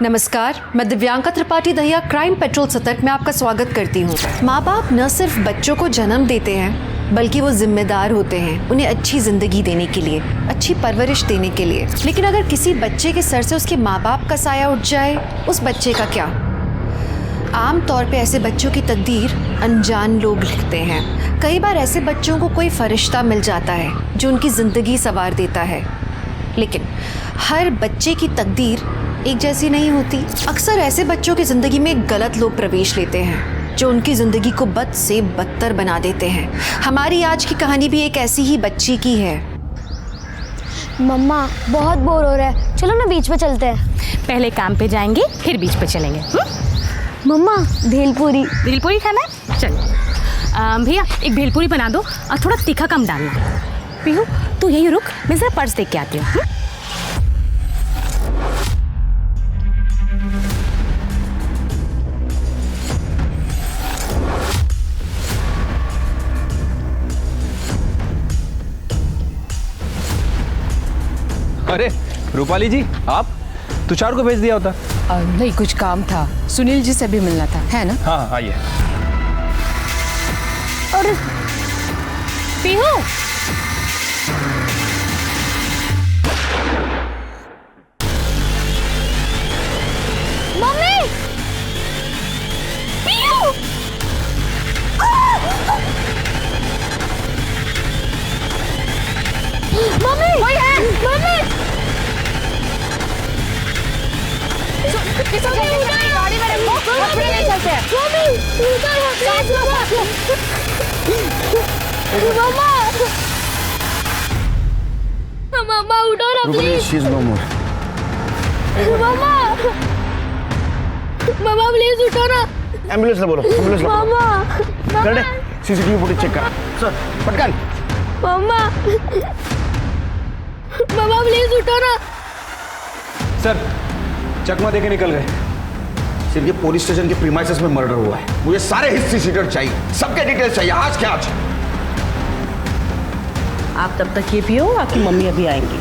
नमस्कार, मैं Divyanka Tripathi Dahiya Crime Patrol सतर्क में आपका स्वागत करती हूँ। माँ बाप न सिर्फ बच्चों को जन्म देते हैं बल्कि वो जिम्मेदार होते हैं उन्हें अच्छी जिंदगी देने के लिए, अच्छी परवरिश देने के लिए। लेकिन अगर किसी बच्चे के सर से उसके माँ बाप का साया उठ जाए, उस बच्चे का क्या? आम तौर पे ऐसे बच्चों की तकदीर अनजान लोग लिखते हैं। कई बार ऐसे बच्चों को कोई फरिश्ता मिल जाता है जो उनकी ज़िंदगी संवार देता है, लेकिन हर बच्चे की तकदीर एक जैसी नहीं होती। अक्सर ऐसे बच्चों की ज़िंदगी में गलत लोग प्रवेश लेते हैं जो उनकी ज़िंदगी को बद से बदतर बना देते हैं। हमारी आज की कहानी भी एक ऐसी ही बच्ची की है। मम्मा बहुत बोर हो रहा है, चलो ना बीच पे चलते हैं। पहले काम पे जाएंगे फिर बीच पे चलेंगे। मम्मा भेलपूरी खाना है? चल भैया एक भेलपूरी बना दो और थोड़ा तीखा कम डालना। पीहू तू यही रुक, मैं जरा पर्स देख के आती हूँ। अरे रूपाली जी, आप तुषार को भेज दिया होता। नहीं, कुछ काम था, सुनील जी से भी मिलना था, है ना? हाँ आइए। और पीहू मम्मी पीहू मम्मी कोई है। मम्मी गाड़ी में रखो, हॉस्पिटल ले चलते हैं। मम्मा उठो ना प्लीज। मम्मा प्लीज उठो ना। एम्बुलेंस ले बोलो, एम्बुलेंस ले। मम्मा कर दे, सीसीटीवी फुटेज चेक कर। सर पटकन। मम्मा मम्मा प्लीज उठो ना। सर चकमा देके निकल गए। सिर्फ ये पुलिस स्टेशन के प्रीमाइसेस में मर्डर हुआ है। मुझे सारे हिस्ट्री शीटर चाहिए, सबके डिटेल्स चाहिए, आज के आज। आप तब तक ये पियो, आपकी मम्मी अभी आएंगी।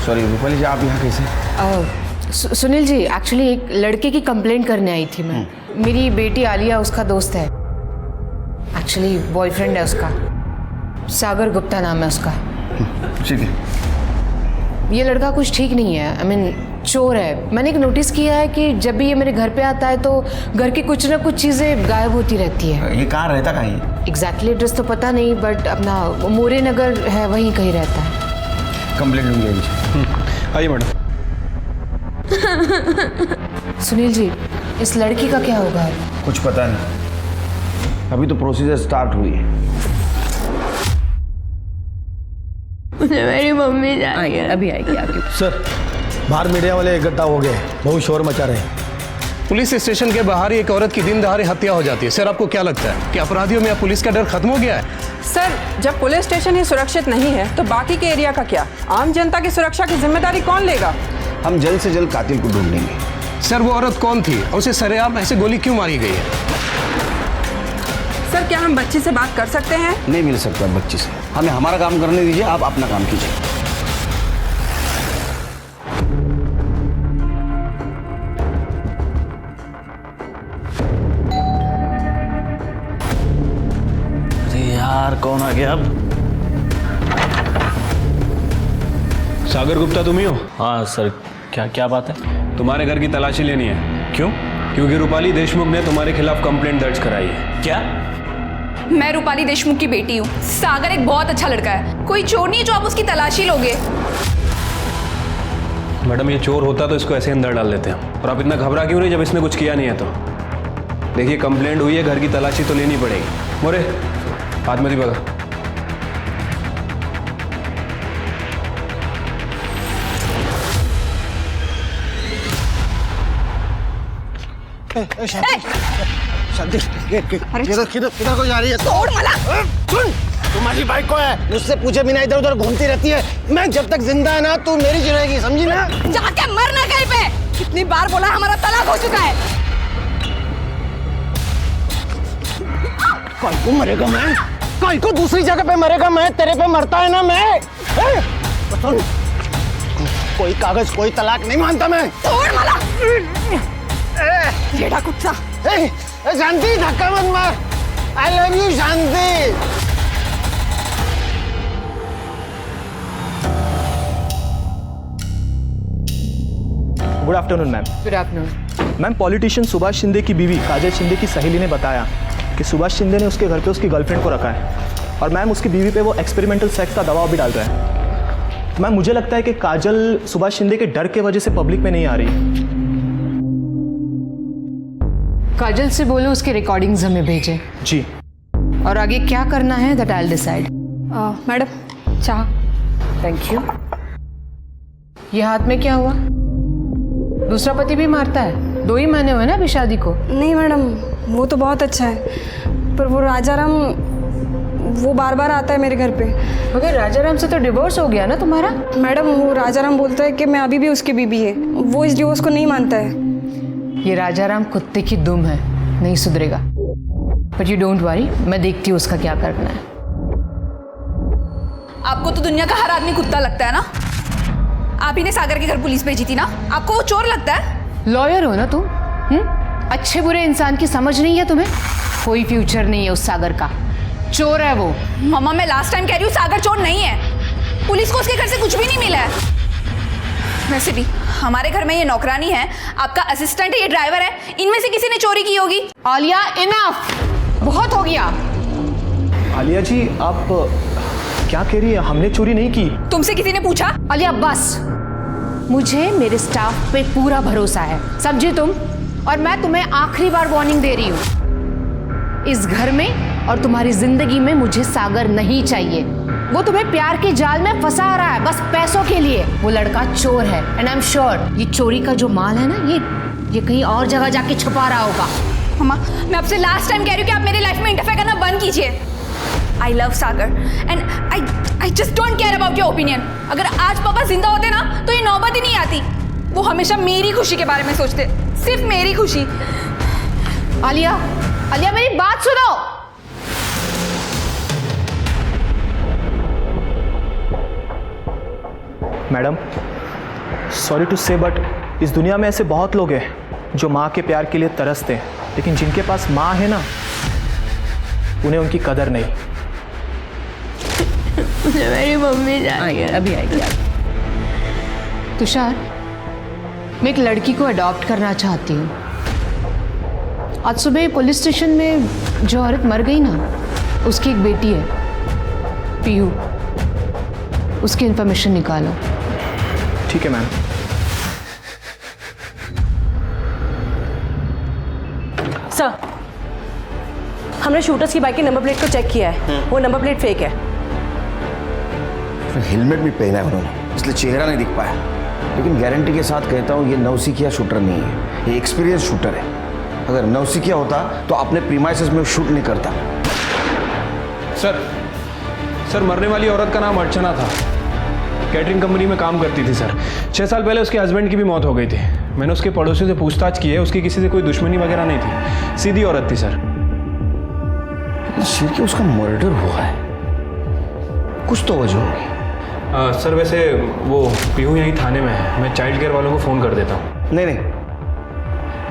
सॉरी रूपाली जी, आप यहाँ कैसे? सुनील जी, एक्चुअली एक लड़के की कंप्लेंट करने आई थी मैं। मेरी बेटी आलिया उसका दोस्त है, एक्चुअली बॉयफ्रेंड है उसका, सागर गुप्ता नाम है उसका। ठीक है। ये लड़का कुछ ठीक नहीं है, आई मीन चोर है। मैंने एक नोटिस किया है कि जब भी ये मेरे घर पे आता है तो घर की कुछ ना कुछ चीज़ें गायब होती रहती है। ये कहाँ रहता कहाँ है? एग्जैक्टली एड्रेस तो पता नहीं, बट अपना मोरे नगर है, वहीं कहीं रहता है। कंप्लेंट लूंगी मुझे। आइए मैडम। सुनील जी, इस लड़की का क्या होगा? कुछ पता नहीं, अभी तो प्रोसीजर स्टार्ट हुई है। मुझे मेरी मम्मी चाहिए। अभी आएगी आपकी। सर, बाहर मीडिया वाले इकट्ठा हो गए, बहुत शोर मचा रहे हैं। पुलिस स्टेशन के बाहर ही एक औरत की दिन दहाड़े हत्या हो जाती है। सर आपको क्या लगता है कि अपराधियों में अब पुलिस का डर खत्म हो गया है? सर, जब पुलिस स्टेशन ही सुरक्षित नहीं है तो बाकी के एरिया का क्या? आम जनता की सुरक्षा की जिम्मेदारी कौन लेगा? हम जल्द से जल्द कातिल को ढूंढ लेंगे। सर वो औरत कौन थी और उसे सरेआम ऐसे गोली क्यों मारी गई है? सर, क्या हम बच्ची से बात कर सकते हैं? नहीं मिल सकता बच्ची से, हमें हमारा काम करने दीजिए, आप अपना काम कीजिए। यार कौन आ गया अब? सागर गुप्ता तुम ही हो? हाँ सर, क्या क्या बात है? तुम्हारे घर की तलाशी लेनी है। क्यों? क्योंकि रूपाली देशमुख ने तुम्हारे खिलाफ कंप्लेंट दर्ज कराई है। क्या? मैं रूपाली देशमुख की बेटी हूँ। सागर एक बहुत अच्छा लड़का है, कोई चोर नहीं है जो आप उसकी तलाशी लोगे। मैडम ये चोर होता तो इसको ऐसे अंदर डाल देते हैं। और आप इतना घबरा क्यों रही जब इसने कुछ किया नहीं है तो? देखिए कंप्लेंट हुई है, घर की तलाशी तो लेनी पड़ेगी। मोरे हाथ में दी बगा। किधर को जा रही है? तोड़ मला। सुन, तुम्हारी बाइक को है, मुझसे पूछे बिना इधर उधर घूमती रहती है। मैं जब तक जिंदा है ना, तू मेरी जिंदगी, समझी ना? जाके मरना कहीं पे। कितनी बार बोला, हमारा तलाक हो चुका है। कल को मरेगा मैं, कल को दूसरी जगह पे मरेगा मैं, तेरे पे मरता है ना मैं। तो सुन, कोई कागज कोई तलाक नहीं मानता मैं। तोड़ मला। कुत्ता। शांति, धक्का मत मार। I love you Shanti. Good afternoon ma'am. Good afternoon. Ma'am, politician Subhash Shinde की बीवी काजल शिंदे की सहेली ने बताया कि सुभाष शिंदे ने उसके घर पे उसकी गर्लफ्रेंड को रखा है और मैम उसकी बीवी पे वो एक्सपेरिमेंटल सेक्स का दबाव भी डाल रहा है। मैम, मुझे लगता है कि काजल सुभाष शिंदे के डर के वजह से पब्लिक में नहीं आ रही। काजल से बोलो उसके रिकॉर्डिंग्स हमें भेजें। जी। और आगे क्या करना है that I will decide. Madam चाह। Thank you. ये हाथ में क्या हुआ? दूसरा पति भी मारता है? 2 ही महीने हुए ना अभी शादी को। नहीं मैडम, वो तो बहुत अच्छा है, पर वो राजाराम वो बार बार आता है मेरे घर पे। मगर राजाराम से तो डिवोर्स हो गया ना तुम्हारा? मैडम वो राजाराम बोलता है कि मैं अभी भी उसकी बीबी है, वो इस डिवोर्स को नहीं मानता है। ये राजाराम कुत्ते की दुम है, नहीं सुधरेगा। बट यू डोंट वरी, मैं देखती हूँ उसका क्या करना है। आपको तो दुनिया का हर आदमी कुत्ता लगता है ना। आप ही ने सागर के घर पुलिस भेजी थी ना, आपको वो चोर लगता है। लॉयर हो ना तुम? अच्छे बुरे इंसान की समझ नहीं है तुम्हें? कोई फ्यूचर नहीं है उस सागर का, चोर है वो। मम्मा मैं लास्ट टाइम कह रही हूँ सागर चोर नहीं है। पुलिस को उसके घर से कुछ भी नहीं मिला है। वैसे भी हमारे घर में ये नौकरानी है, आपका असिस्टेंट है, ये ड्राइवर है, इनमें से किसी ने चोरी की होगी। आलिया इनफ, बहुत हो गया। आलिया जी, आप क्या कह रही है? हमने चोरी नहीं की। तुमसे किसी ने पूछा? आलिया बस, मुझे मेरे स्टाफ पे पूरा भरोसा है, समझी तुम? और मैं तुम्हें आखिरी बार वार्निंग दे रही हूँ, इस घर में और तुम्हारी जिंदगी में मुझे सागर नहीं चाहिए। वो तुम्हें प्यार के जाल में फंसा रहा है बस पैसों के लिए। वो लड़का चोर है एंड आई एम श्योर ये चोरी का जो माल है ना, ये कहीं और जगह जाके छुपा रहा होगा। मम्मा मैं आपसे लास्ट टाइम कह रही हूँ कि आप मेरी लाइफ में इंटरफेयर करना बंद कीजिए। I love Sagar and I just don't care about your opinion. अगर आज पापा जिंदा होते ना तो ये नौबत ही नहीं आती। वो हमेशा मेरी खुशी के बारे में सोचते, सिर्फ मेरी खुशी। आलिया, आलिया मेरी बात सुनो। मैडम, सॉरी टू से बट इस दुनिया में ऐसे बहुत लोग हैं जो माँ के प्यार के लिए तरसते हैं, लेकिन जिनके पास माँ है ना, उन्हें उनकी कदर नहीं। मेरी मम्मी अभी आएगी। तुषार, मैं एक लड़की को अडॉप्ट करना चाहती हूँ। आज सुबह पुलिस स्टेशन में जो औरत मर गई ना, उसकी एक बेटी है, पीहू। उसकी इन्फॉर्मेशन निकालो। ठीक है मैम। सर, हमने शूटर्स की बाइक की नंबर प्लेट को चेक किया है, वो नंबर प्लेट फेक है। हेलमेट भी पहना है उन्होंने, इसलिए चेहरा नहीं दिख पाया। लेकिन गारंटी के साथ कहता हूँ ये नौसिखिया शूटर नहीं है, ये एक्सपीरियंस शूटर है। अगर नौसिखिया होता तो अपने प्रीमाइसेस में शूट नहीं करता। सर मरने वाली औरत का नाम अर्चना था, कैटरिंग कंपनी में काम करती थी सर। 6 साल पहले उसके हस्बैंड की भी मौत हो गई थी। मैंने उसके पड़ोसियों से पूछताछ की है, उसकी किसी से कोई दुश्मनी वगैरह नहीं थी, सीधी औरत थी सर। सिर के उसका मर्डर हुआ है, कुछ तो वजह होगी। सर वैसे वो पीहू यहीं थाने में है, मैं चाइल्ड केयर वालों को फ़ोन कर देता हूँ। नहीं,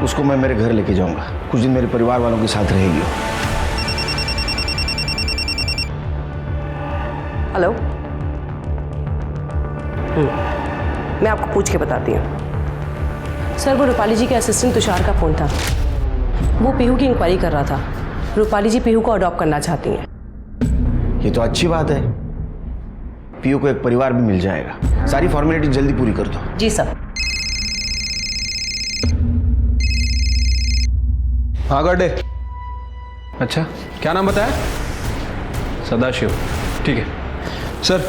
उसको मैं मेरे घर लेके जाऊंगा, कुछ दिन मेरे परिवार वालों के साथ रहेगी। हेलो, मैं आपको पूछ के बताती हूँ। सर वो रूपाली जी के असिस्टेंट तुषार का फ़ोन था, वो पीहू की इंक्वायरी कर रहा था। रूपाली जी पीहू को अडॉप्ट करना चाहती हैं। ये तो अच्छी बात है, पीहू को एक परिवार भी मिल जाएगा। सारी फॉर्मेलिटी जल्दी पूरी कर दो। जी सर। हाँ गड्ढे। अच्छा क्या नाम बताया? सदाशिव। ठीक है सर,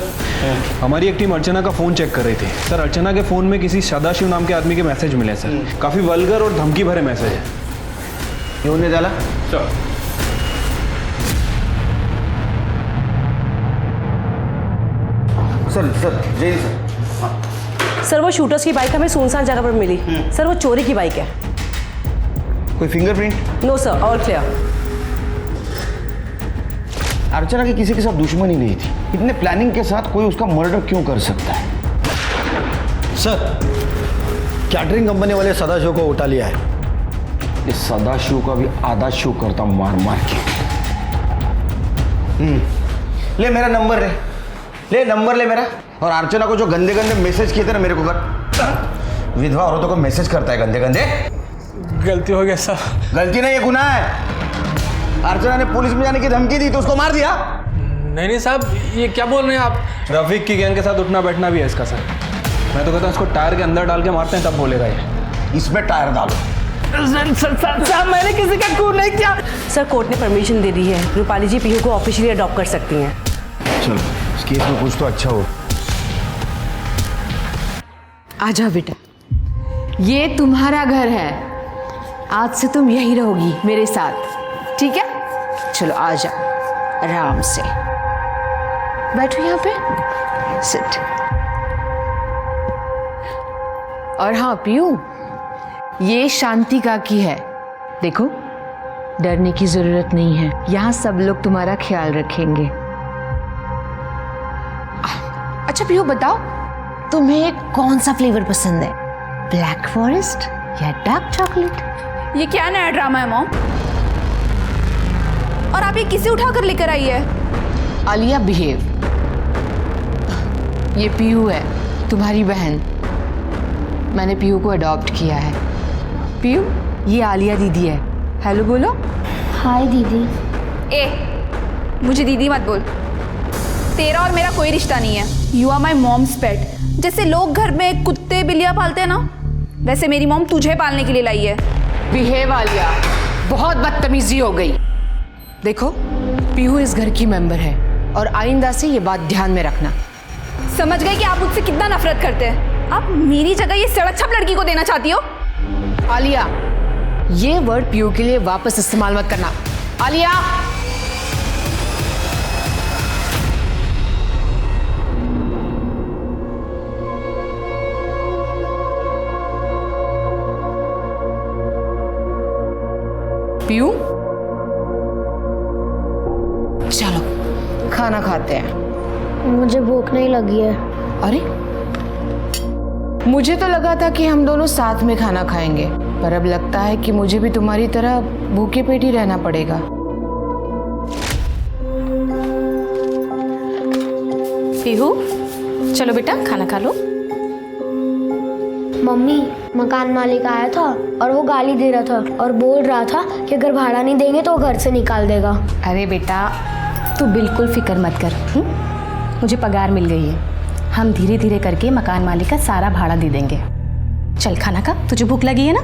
हमारी एक टीम अर्चना का फ़ोन चेक कर रही थी सर। अर्चना के फ़ोन में किसी सदाशिव नाम के आदमी के मैसेज मिले सर, काफ़ी वल्गर और धमकी भरे मैसेज है। ये उन्हें डाला सर जय सर। सर वो शूटर्स की बाइक हमें सुनसान जगह पर मिली। सर वो चोरी की बाइक है। कोई fingerprint? No sir, all clear. Archana की किसी के साथ दुश्मनी नहीं थी, इतने प्लानिंग के साथ कोई उसका मर्डर क्यों कर सकता है? सर, कैटरिंग कंपनी वाले सदाशिव को उठा लिया है। इस सदाशिव का भी आधा शो करता हूं मार मार के। ले मेरा नंबर ले नंबर ले मेरा। और अर्चना को जो गंदे गंदे मैसेज किए थे ना मेरे को कर, विधवा औरतों को मैसेज करता है गंदे गंदे। गलती हो गया सर। गलती नहीं, ये गुनाह है। अर्चना ने पुलिस में जाने की धमकी दी तो उसको मार दिया। नहीं साहब, ये क्या बोल रहे हैं आप? रफीक की गैंग के साथ उठना बैठना भी है इसका सर। मैं तो कहता हूँ इसको टायर के अंदर डाल के मारते हैं तब बोलेगा ये। इसमें टायर डालो। सर मैंने किसी का खून नहीं किया। सर कोर्ट ने परमिशन दे दी है, रूपाली जी पीहू को ऑफिशियली अडॉप्ट कर सकती हैं। चलो इस केस में कुछ तो अच्छा हो। आ जाओ बेटा, ये तुम्हारा घर है, आज से तुम यहीं रहोगी मेरे साथ, ठीक है? चलो आ जाओ आराम से, बैठो यहाँ पे, सिट। और हाँ पीयू, ये शांति काकी है, देखो डरने की जरूरत नहीं है, यहाँ सब लोग तुम्हारा ख्याल रखेंगे। अच्छा पीयू बताओ, तुम्हें कौन सा फ्लेवर पसंद है, ब्लैक फॉरेस्ट या डार्क चॉकलेट? ये क्या नया ड्रामा है मॉम? और आप ये किसे उठा कर लेकर आई है? आलिया बिहेव। ये पीयू है, तुम्हारी बहन। मैंने पीयू को अडॉप्ट किया है। पीयू, ये आलिया दीदी है। हेलो बोलो। हाय दीदी। ए, मुझे दीदी मत बोल। तेरा और मेरा कोई रिश्ता नहीं है। यू आर माई मॉम्स पेट। जैसे लोग घर में कुत्ते बिल्लियाँ पालते हैं ना, वैसे मेरी मॉम तुझे पालने के लिए लाई है। बिहेव आलिया, बहुत बदतमीजी हो गई। देखो पीयू इस घर की मेंबर है और आइंदा से ये बात ध्यान में रखना। समझ गए कि आप मुझसे कितना नफरत करते हैं। आप मेरी जगह ये सड़क छाप लड़की को देना चाहती हो? आलिया, ये वर्ड पीयू के लिए वापस इस्तेमाल मत करना। आलिया, पीयू, चलो खाना खाते हैं। मुझे भूख नहीं लगी है। अरे मुझे तो लगा था कि हम दोनों साथ में खाना खाएंगे, पर अब लगता है कि मुझे भी तुम्हारी तरह भूखे पेट ही रहना पड़ेगा। पीहू, चलो बेटा खाना खा लो। मम्मी, मकान मालिक आया था और वो गाली दे रहा था और बोल रहा था कि अगर भाड़ा नहीं देंगे तो वो घर से निकाल देगा। अरे बेटा तू बिल्कुल फिक्र मत कर। मुझे पगार मिल गई है, हम धीरे धीरे करके मकान मालिक का सारा भाड़ा दे देंगे। चल खाना खा, तुझे भूख लगी है ना?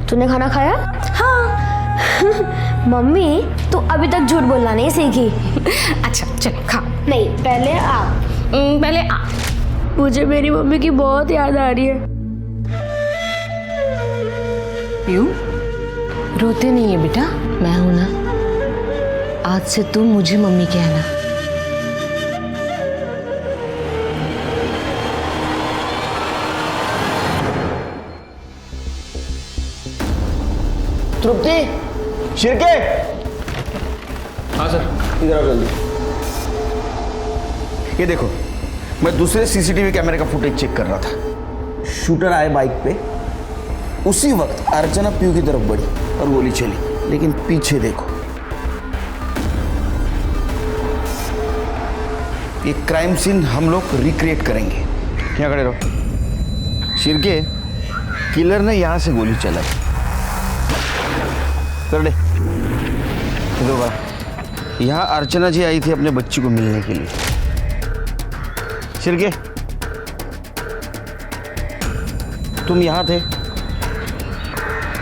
तूने खाना खाया? हाँ। मम्मी तू अभी तक झूठ बोलना नहीं सीखी। अच्छा चल खा। नहीं, पहले आप। पहले आ। मुझे मेरी मम्मी की बहुत याद आ रही है। पीयू, रोते नहीं है बेटा, मैं हूं ना। आज से तुम मुझे मम्मी कहना। तृप्ति, शिरके। हाँ सर। इधर आओ जल्दी। ये देखो, मैं दूसरे सीसीटीवी कैमरे का फुटेज चेक कर रहा था। शूटर आए बाइक पे, उसी वक्त अर्चना पीयू की तरफ बढ़ी और गोली चली, लेकिन पीछे देखो। ये क्राइम सीन हम लोग रिक्रिएट करेंगे। यहाँ खड़े रहो। शिरके, किलर ने यहाँ से गोली चलाई। कर दे इधर बड़ा। यहाँ अर्चना जी आई थी अपने बच्ची को मिलने के लिए। शिरके, तुम यहाँ थे।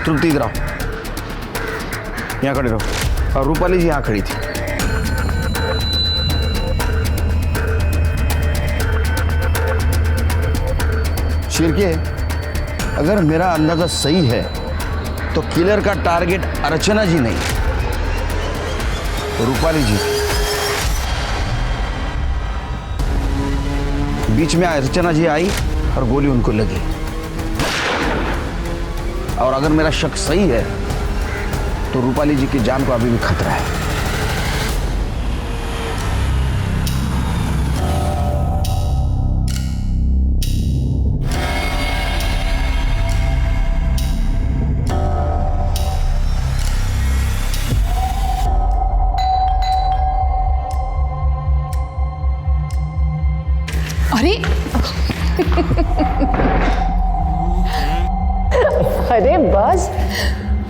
तृप्ति इधर आओ, यहाँ खड़े रहो। और रूपाली जी यहाँ खड़ी थी। शिरके, अगर मेरा अंदाजा सही है तो किलर का टारगेट अर्चना जी नहीं, रूपाली जी। बीच में अर्चना जी आई और गोली उनको लगी। और अगर मेरा शक सही है तो रूपाली जी की जान को अभी भी खतरा है।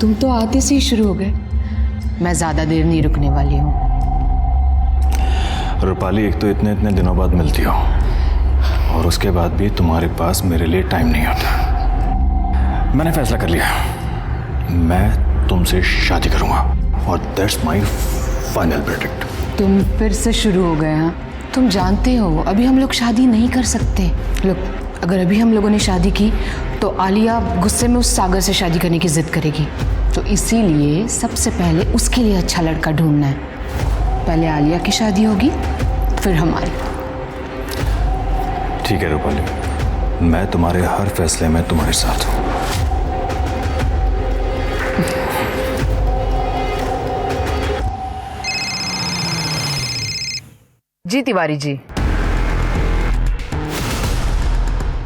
तुम तो आते से ही शुरू हो गए। मैं ज़्यादा देर नहीं रुकने वाली हूँ। रूपाली, एक तो इतने इतने दिनों बाद मिलती हो और उसके बाद भी तुम्हारे पास मेरे लिए टाइम नहीं होता। मैंने फैसला कर लिया, मैं तुमसे शादी करूंगा और दैट्स माय फाइनल वर्डिक्ट। तुम फिर से शुरू हो गए। हाँ, तुम जानते हो अभी हम लोग शादी नहीं कर सकते। लोग, अगर अभी हम लोगों ने शादी की तो आलिया गुस्से में उस सागर से शादी करने की जिद करेगी। तो इसीलिए सबसे पहले उसके लिए अच्छा लड़का ढूंढना है। पहले आलिया की शादी होगी, फिर हमारी। ठीक है रूपाली, मैं तुम्हारे हर फैसले में तुम्हारे साथ हूँ। जी Tiwari ji,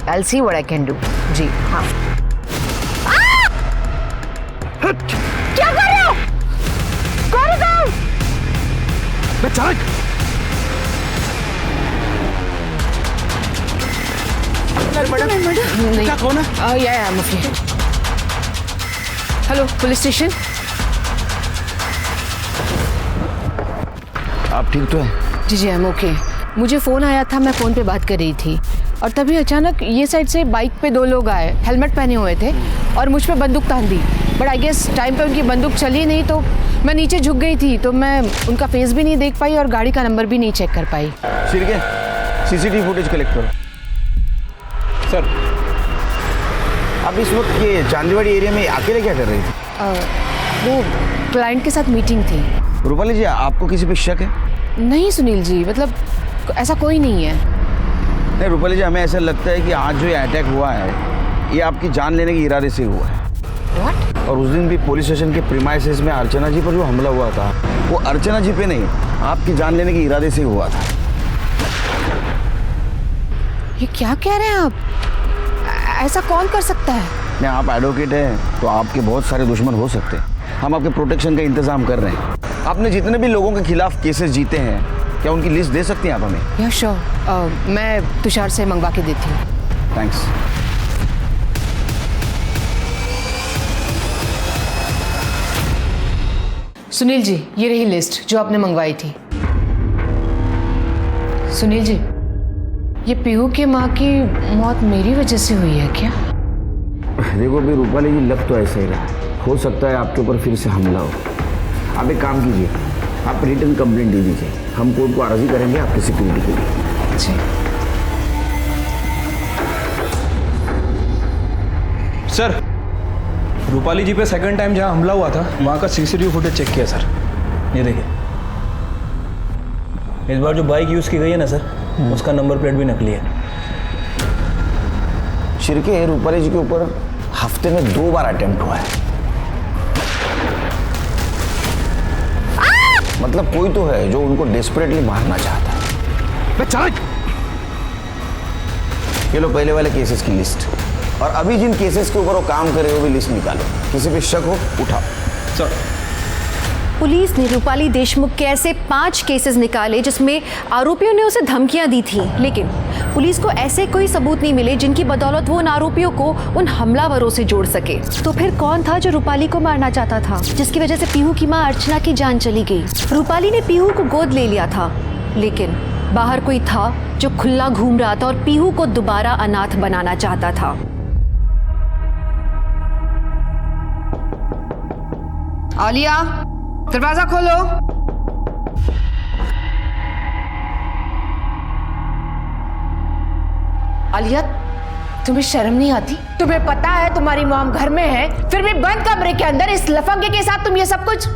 I'll see what I can do। जी हाँ। क्या कर रहे हो? कौन है? क्या कौन है? या मुझे। Hello police station. आप ठीक तो हैं? जी आई एम ओके। मुझे फ़ोन आया था, मैं फ़ोन पे बात कर रही थी और तभी अचानक ये साइड से बाइक पे 2 लोग आए, हेलमेट पहने हुए थे और मुझ पे बंदूक तान दी। बट आई गेस टाइम पे उनकी बंदूक चली नहीं, तो मैं नीचे झुक गई थी, तो मैं उनका फेस भी नहीं देख पाई और गाड़ी का नंबर भी नहीं चेक कर पाई। शिरके, सीसीटीवी फुटेज कलेक्ट करो। सर, आप इस वक्त ये चांदीवाड़ी एरिया में अकेले क्या कर रही थी? वो क्लाइंट के साथ मीटिंग थी। रूपाली जी, आपको किसी पे शक है? नहीं सुनील जी, मतलब ऐसा कोई नहीं है। नहीं रूपाली जी, हमें ऐसा लगता है कि आज जो ये अटैक हुआ है ये आपकी जान लेने के इरादे से हुआ है। What? और उस दिन भी पुलिस स्टेशन के प्रीमाइसेस में अर्चना जी पर जो हमला हुआ था वो अर्चना जी पे नहीं, आपकी जान लेने के इरादे से हुआ था। ये क्या कह रहे हैं आप? ऐसा कौन कर सकता है? नहीं, आप एडवोकेट हैं तो आपके बहुत सारे दुश्मन हो सकते हैं। हम आपके प्रोटेक्शन का इंतजाम कर रहे हैं। आपने जितने भी लोगों के खिलाफ केसेस जीते हैं, क्या उनकी लिस्ट दे सकती हैं आप हमें? या श्योर, मैं तुषार से मंगवा के देती हूँ। थैंक्स। सुनील जी, ये रही लिस्ट जो आपने मंगवाई थी। सुनील जी, ये पीहू की माँ की मौत मेरी वजह से हुई है क्या? देखो भी रूपाली जी, लग तो ऐसा ही रहा है। हो सकता है आपके ऊपर फिर से हमला हो। आप एक काम कीजिए, आप रिटर्न कंप्लेंट दे दीजिए, हम कोर्ट को अर्जी करेंगे आपकी सिक्योरिटी के लिए। जी सर, रूपाली जी पे सेकंड टाइम जहाँ हमला हुआ था वहाँ का सीसीटीवी फुटेज चेक किया सर। ये देखिए, इस बार जो बाइक यूज़ की गई है ना सर, उसका नंबर प्लेट भी नकली है। शिरके, रूपाली जी के ऊपर हफ्ते में 2 बार अटेम्प्ट हुआ है। मतलब कोई तो है जो उनको डेस्परेटली मारना चाहता है। ये लो पहले वाले केसेस की लिस्ट, और अभी जिन केसेस के ऊपर वो काम कर रहे हो भी लिस्ट निकालो। किसी पे शक हो उठाओ। सर, पुलिस ने रूपाली देशमुख के ऐसे 5 केसेस निकाले जिसमें आरोपियों ने उसे धमकियां दी थी, लेकिन पुलिस को ऐसे कोई सबूत नहीं मिले जिनकी बदौलत वो उन आरोपियों को उन हमलावरों से जोड़ सके। तो फिर कौन था जो रूपाली को मारना चाहता था, जिसकी वजह से पीहू की मां अर्चना की जान चली गई? रूपाली ने पीहू को गोद ले लिया था, लेकिन बाहर कोई था जो खुला घूम रहा था और पीहू को दोबारा अनाथ बनाना चाहता था। आलिया, दरवाजा खोलो। आलिया, तुम्हें शर्म नहीं आती? तुम्हें पता है तुम्हारी मॉम घर में है, फिर भी बंद कमरे के अंदर इस लफंगे के साथ तुम ये सब कुछ।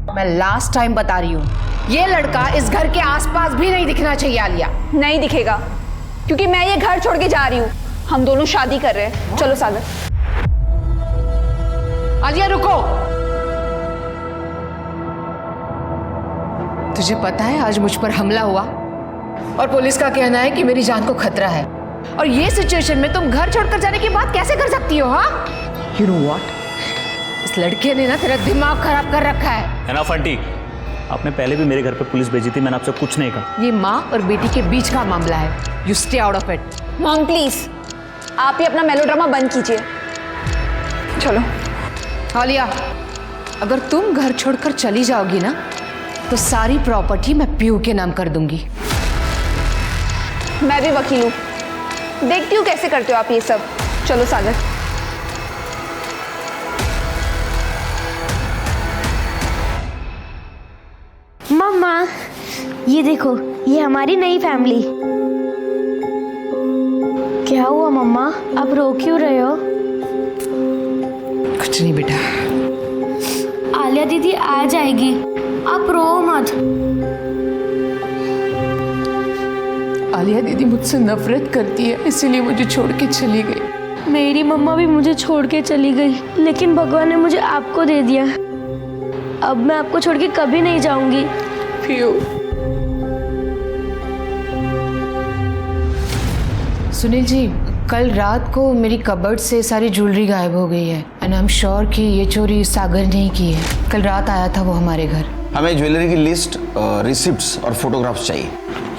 मैं लास्ट टाइम बता रही हूँ, ये लड़का इस घर के आसपास भी नहीं दिखना चाहिए। आलिया, नहीं दिखेगा, क्योंकि मैं ये घर छोड़ के जा रही हूँ। हम दोनों शादी कर रहे हैं। चलो सागर। आलिया रुको। तुझे पता है आज मुझ पर हमला हुआ और पुलिस का कहना है कि मेरी जान को खतरा है, और ये सिचुएशन में तुम घर छोड़कर जाने की बात कैसे कर सकती हो? हाँ, यू नो व्हाट, इस लड़के ने ना तेरा दिमाग खराब कर रखा है। ना फंटी, आपने पहले भी मेरे घर पे पुलिस भेजी थी, मैंने आपसे कुछ नहीं कहा। ये माँ और बेटी के बीच का मामला है, you stay out of it. Mom please, आप ही अपना मेलोड्रामा बंद कीजिए। चलो। आलिया, अगर तुम घर छोड़कर चली जाओगी ना तो सारी प्रॉपर्टी मैं पीयू के नाम कर दूंगी। मैं भी वकील हूँ, देखती हूँ कैसे करते हो आप ये सब। चलो सागर। मम्मा ये देखो, ये हमारी नई फैमिली। क्या हुआ मम्मा, आप रो क्यों रहे हो? कुछ नहीं बेटा। आलिया दीदी आ जाएगी, आप रो मत। आलिया दीदी मुझसे नफरत करती है, इसीलिए मुझे छोड़ के चली गई। मेरी मम्मा भी मुझे छोड़ के चली गई, लेकिन भगवान ने मुझे आपको दे दिया। अब मैं आपको छोड़ के कभी नहीं जाऊंगी। पीयू। सुनील जी, कल रात को मेरी कबर्ड से सारी ज्वेलरी गायब हो गई है एंड आई एम श्योर कि ये चोरी सागर ने ही की है। कल रात आया था वो हमारे घर। हमें ज्वेलरी की लिस्ट, रिसिप्ट्स और फोटोग्राफ्स चाहिए।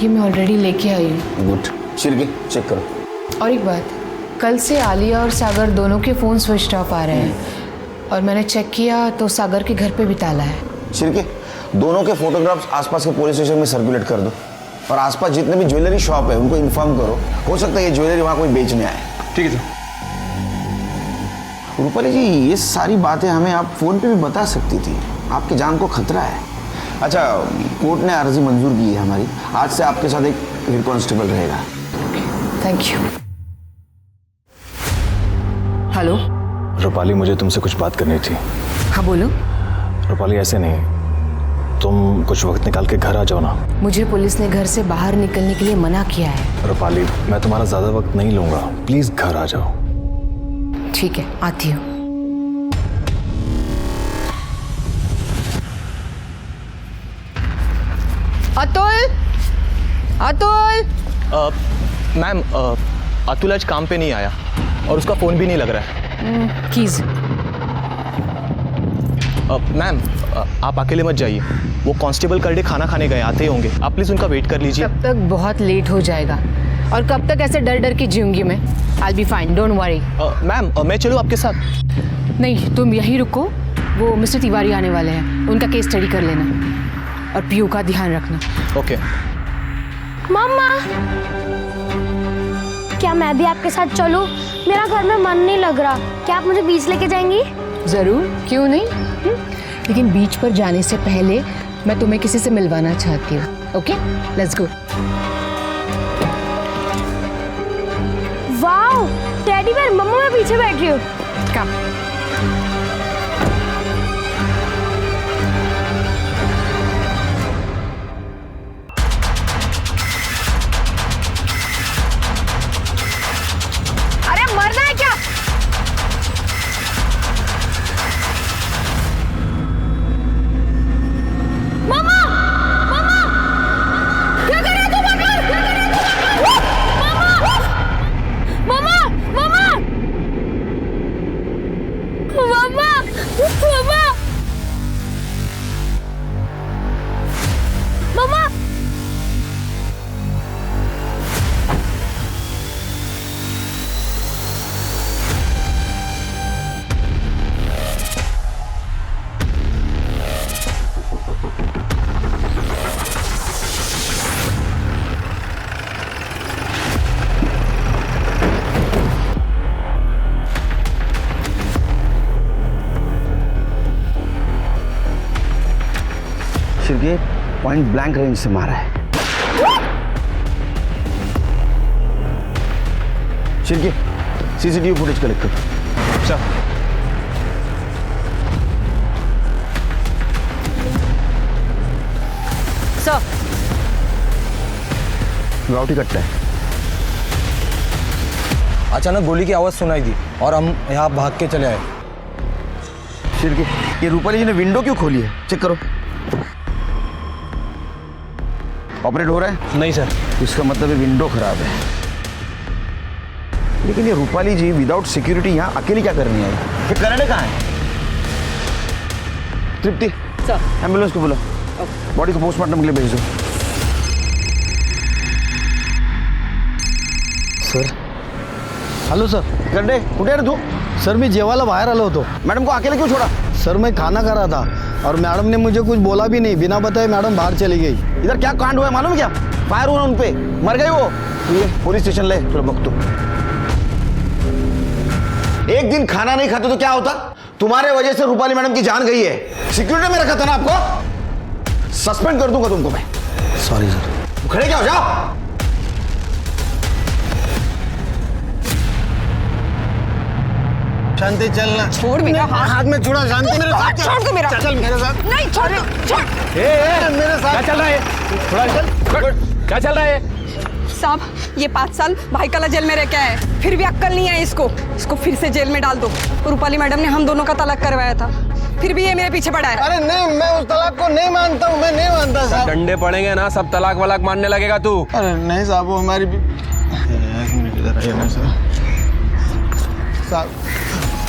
ये मैं ऑलरेडी लेके आई हूँ। गुड, शिरके चेक करो। और एक बात, कल से आलिया और सागर दोनों के फ़ोन स्विच ऑफ आ रहे हैं और मैंने चेक किया तो सागर के घर पे भी ताला है। शिरके, दोनों के फोटोग्राफ्स आसपास के पुलिस स्टेशन में सर्कुलेट कर दो और आसपास जितने भी ज्वेलरी शॉप है उनको इन्फॉर्म करो। हो सकता है ये ज्वेलरी वहाँ कोई बेचने आए। ठीक है सर। रूपाली जी, ये सारी बातें हमें आप फ़ोन पे भी बता सकती थी, आपकी जान को खतरा है। अच्छा, कोर्ट ने अर्जी मंजूर की है हमारी, आज से आपके साथ एक हेड कांस्टेबल रहेगा। Thank you. हेलो रूपाली, मुझे तुमसे कुछ बात करनी थी। हाँ बोलो। रूपाली, ऐसे नहीं, तुम कुछ वक्त निकाल के घर आ जाओ ना। मुझे पुलिस ने घर से बाहर निकलने के लिए मना किया है। रूपाली, मैं तुम्हारा ज़्यादा वक्त नहीं लूँगा, प्लीज़ घर आ जाओ। ठीक है, आती हूँ। अतुल, अतुल। मैम, अतुल आज काम पे नहीं आया और उसका फ़ोन भी नहीं लग रहा है। कीज। मैम, आप अकेले मत जाइए, वो कांस्टेबल करडे खाना खाने गए, आते ही होंगे। आप प्लीज़ उनका वेट कर लीजिए। तब तक बहुत लेट हो जाएगा और कब तक ऐसे डर डर के जीऊंगी मैं। I'll be fine, don't worry। Ma'am, मैं चलूँ आपके साथ? नहीं, तुम यहीं रुको, वो मिस्टर तिवारी आने वाले हैं, उनका केस स्टडी कर लेना और पीयू का ध्यान रखना। ओके। मम्मा, क्या मैं भी आपके साथ चलूं? मेरा घर में मन नहीं लग रहा, क्या आप मुझे बीच लेके जाएंगी? ज़रूर, क्यों नहीं। लेकिन बीच पर जाने से पहले मैं तुम्हें किसी से मिलवाना चाहती हूँ। Okay, let's go. Wow, teddy bear. मम्मा, मैं पीछे बैठ रही हूँ। कम। अरे मरना है क्या? मम्मा, मम्मा, क्या कर रहे हो तुम? मम्मा, मम्मा, मम्मा, मम्मा, मम्मा। शिरके, पॉइंट ब्लैंक रेंज से मारा है। शिरके, सीसीटीवी फुटेज कलेक्ट करो। सर। सर, राउटी कट्टा है। अचानक गोली की आवाज़ सुनाई दी और हम यहाँ भाग के चले आए। शिरके, ये रूपाली जी ने विंडो क्यों खोली है? चेक करो। ऑपरेट हो रहा है? नहीं सर। इसका मतलब है विंडो खराब है। लेकिन ये रूपाली जी विदाउट सिक्योरिटी यहाँ अकेली क्या करनी आई? ये करने कहाँ है? तृप्ति, एम्बुलेंस को बोलो, बॉडी को पोस्टमार्टम के लिए भेज दो। Sir, hello sir. गड्डे कुठे रे तू? सर, मी जेवायला बाहेर आलो होतो। मॅडम को अकेले क्यों छोड़ा? सर मैं खाना खा रहा था और मैडम ने मुझे कुछ बोला भी नहीं, बिना बताए मैडम बाहर चली गई। इधर क्या कांड हुआ है मालूम है क्या? फायर हुआ उन पे, मर गए वो। ये पुलिस स्टेशन ले थोड़ा वक्त। एक दिन खाना नहीं खाते तो क्या होता? तुम्हारे वजह से रूपाली मैडम की जान गई है। सिक्योरिटी में रखा था ना आपको, सस्पेंड कर दूंगा तुमको मैं। Sorry sir. खड़े क्या हो जाओ। शांति चलना। छोड़ मेरा हाथ में छुड़ा। शांति मेरे साथ चल। छोड़ दो मेरा। चल मेरे साथ। नहीं छोड़ मेरे साथ। क्या चल रहा है? थोड़ा क्या चल रहा है? साहब ये 5 साल भाईकाला जेल में रह के आए, फिर भी अक्कल नहीं है इसको फिर से जेल में डाल दो। रूपाली मैडम ने हम दोनों का तलाक करवाया था, फिर भी ये मेरे पीछे पड़ा है। अरे नहीं, मैं उस तलाक को नहीं मानता हूँ। मैं नहीं मानता साहब। डंडे पड़ेंगे ना, सब तलाक वलाक मानने लगेगा तू। अरे नहीं साहब, वो हमारी भी। एक मिनट इधर आइए ना सर। साहब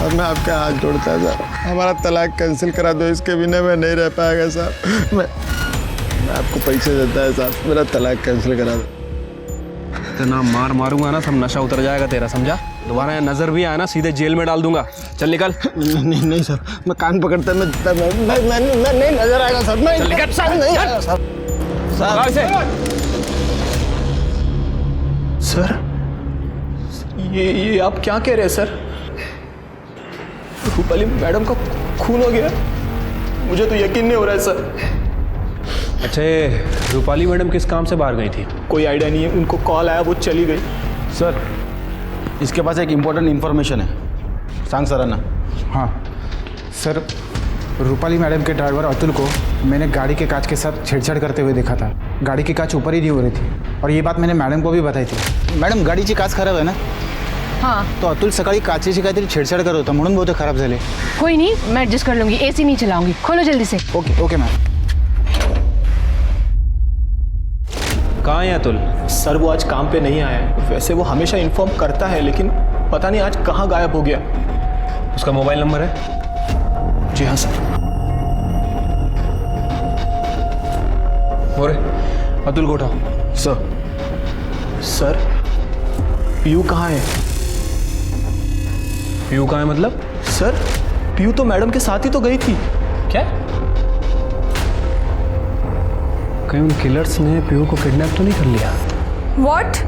मैं आपके हाथ जोड़ता है सर, हमारा तलाक कैंसिल करा दो, इसके बिना मैं नहीं रह पाएगा साहब। मैं आपको पैसे देता है साहब, मेरा तलाक कैंसिल करा दो। इतना मार मारूंगा ना, सब नशा उतर जाएगा तेरा, समझा? दोबारा यहाँ नजर भी आया ना, सीधे जेल में डाल दूंगा। चल निकल। नहीं सर, मैं कान पकड़ता मैं नहीं नजर आएगा सर। मैं नहीं आएगा सर। सर ये आप क्या कह रहे हैं सर? रूपाली मैडम का खून हो गया? मुझे तो यकीन नहीं हो रहा है सर। अच्छा रूपाली मैडम किस काम से बाहर गई थी? कोई आइडिया नहीं है, उनको कॉल आया वो चली गई। सर इसके पास एक इम्पोर्टेंट इन्फॉर्मेशन है, सांग सर ना। हाँ सर, रूपाली मैडम के ड्राइवर अतुल को मैंने गाड़ी के कांच के साथ छेड़छाड़ करते हुए देखा था। गाड़ी की कांच ऊपर ही नहीं हो रही थी और ये बात मैंने मॅडम को भी बताई थी। मॅडम गाडीची काच खराब आहे ना? हाँ तो अतुल सकाळी काचेची काहीतरी छेडछाड करत होता म्हणून बहुतेक खराब झाले। कोई नहीं, मैं एडजस्ट कर लूंगी, एसी नहीं चलाऊंगी। खोलो जल्दी से। Okay okay ma'am. कहाँ है अतुल? सर वो आज काम पे नहीं आया है। वैसे वो हमेशा इन्फॉर्म करता है, लेकिन पता नहीं आज कहाँ गायब हो गया। उसका मोबाइल नंबर है? जी हाँ सर। और अतुल को उठाओ। सर पीयू कहाँ है? पीयू कहाँ है मतलब? सर पीयू तो मैडम के साथ ही तो गई थी। क्या? कहीं उन किलर्स ने पीयू को किडनैप तो नहीं कर लिया? What?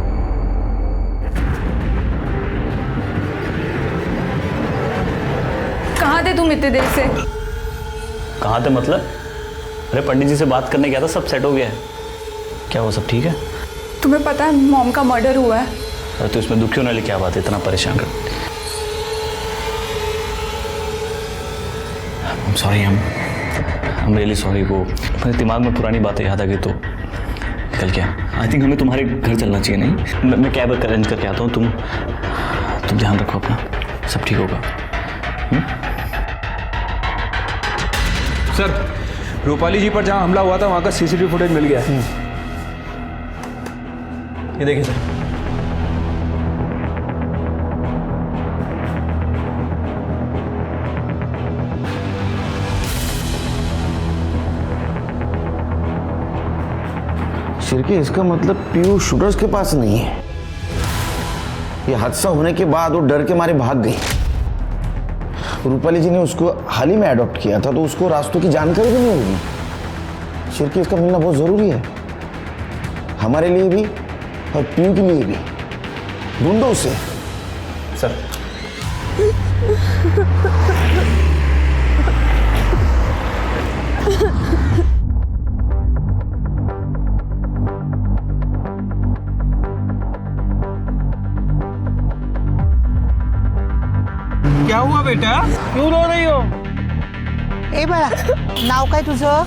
कहाँ थे तुम इतने देर से? कहाँ थे मतलब? अरे पंडित जी से बात करने गया था, सब सेट हो गया है। क्या वो सब ठीक है? तुम्हें पता है मॉम का मर्डर हुआ है? अरे तो इसमें दुखी होने वाली क्या बात है, इतना परेशान कर। सॉरी, हम रियली सॉरी। वो मेरे दिमाग में पुरानी बातें याद आ गई तो निकल गया। आई थिंक हमें तुम्हारे घर चलना चाहिए। नहीं मैं कैब अरेंज करके आता हूँ, तुम ध्यान रखो अपना, सब ठीक होगा। सर रूपाली जी पर जहाँ हमला हुआ था वहाँ का सीसीटीवी फुटेज मिल गया है। ये देखिए सर। शिरके इसका मतलब पीयू शूटर्स के पास नहीं है। ये हादसा होने के बाद वो डर के मारे भाग गई। रूपाली जी ने उसको हाल ही में अडॉप्ट किया था, तो उसको रास्तों की जानकारी भी नहीं होगी। शिरके इसका मिलना बहुत जरूरी है, हमारे लिए भी और पीयू के लिए भी। ढूंढो उसे। सर क्या हुआ बेटा, क्यों रो रही हो? ए बाळा, नाव काय तुझं?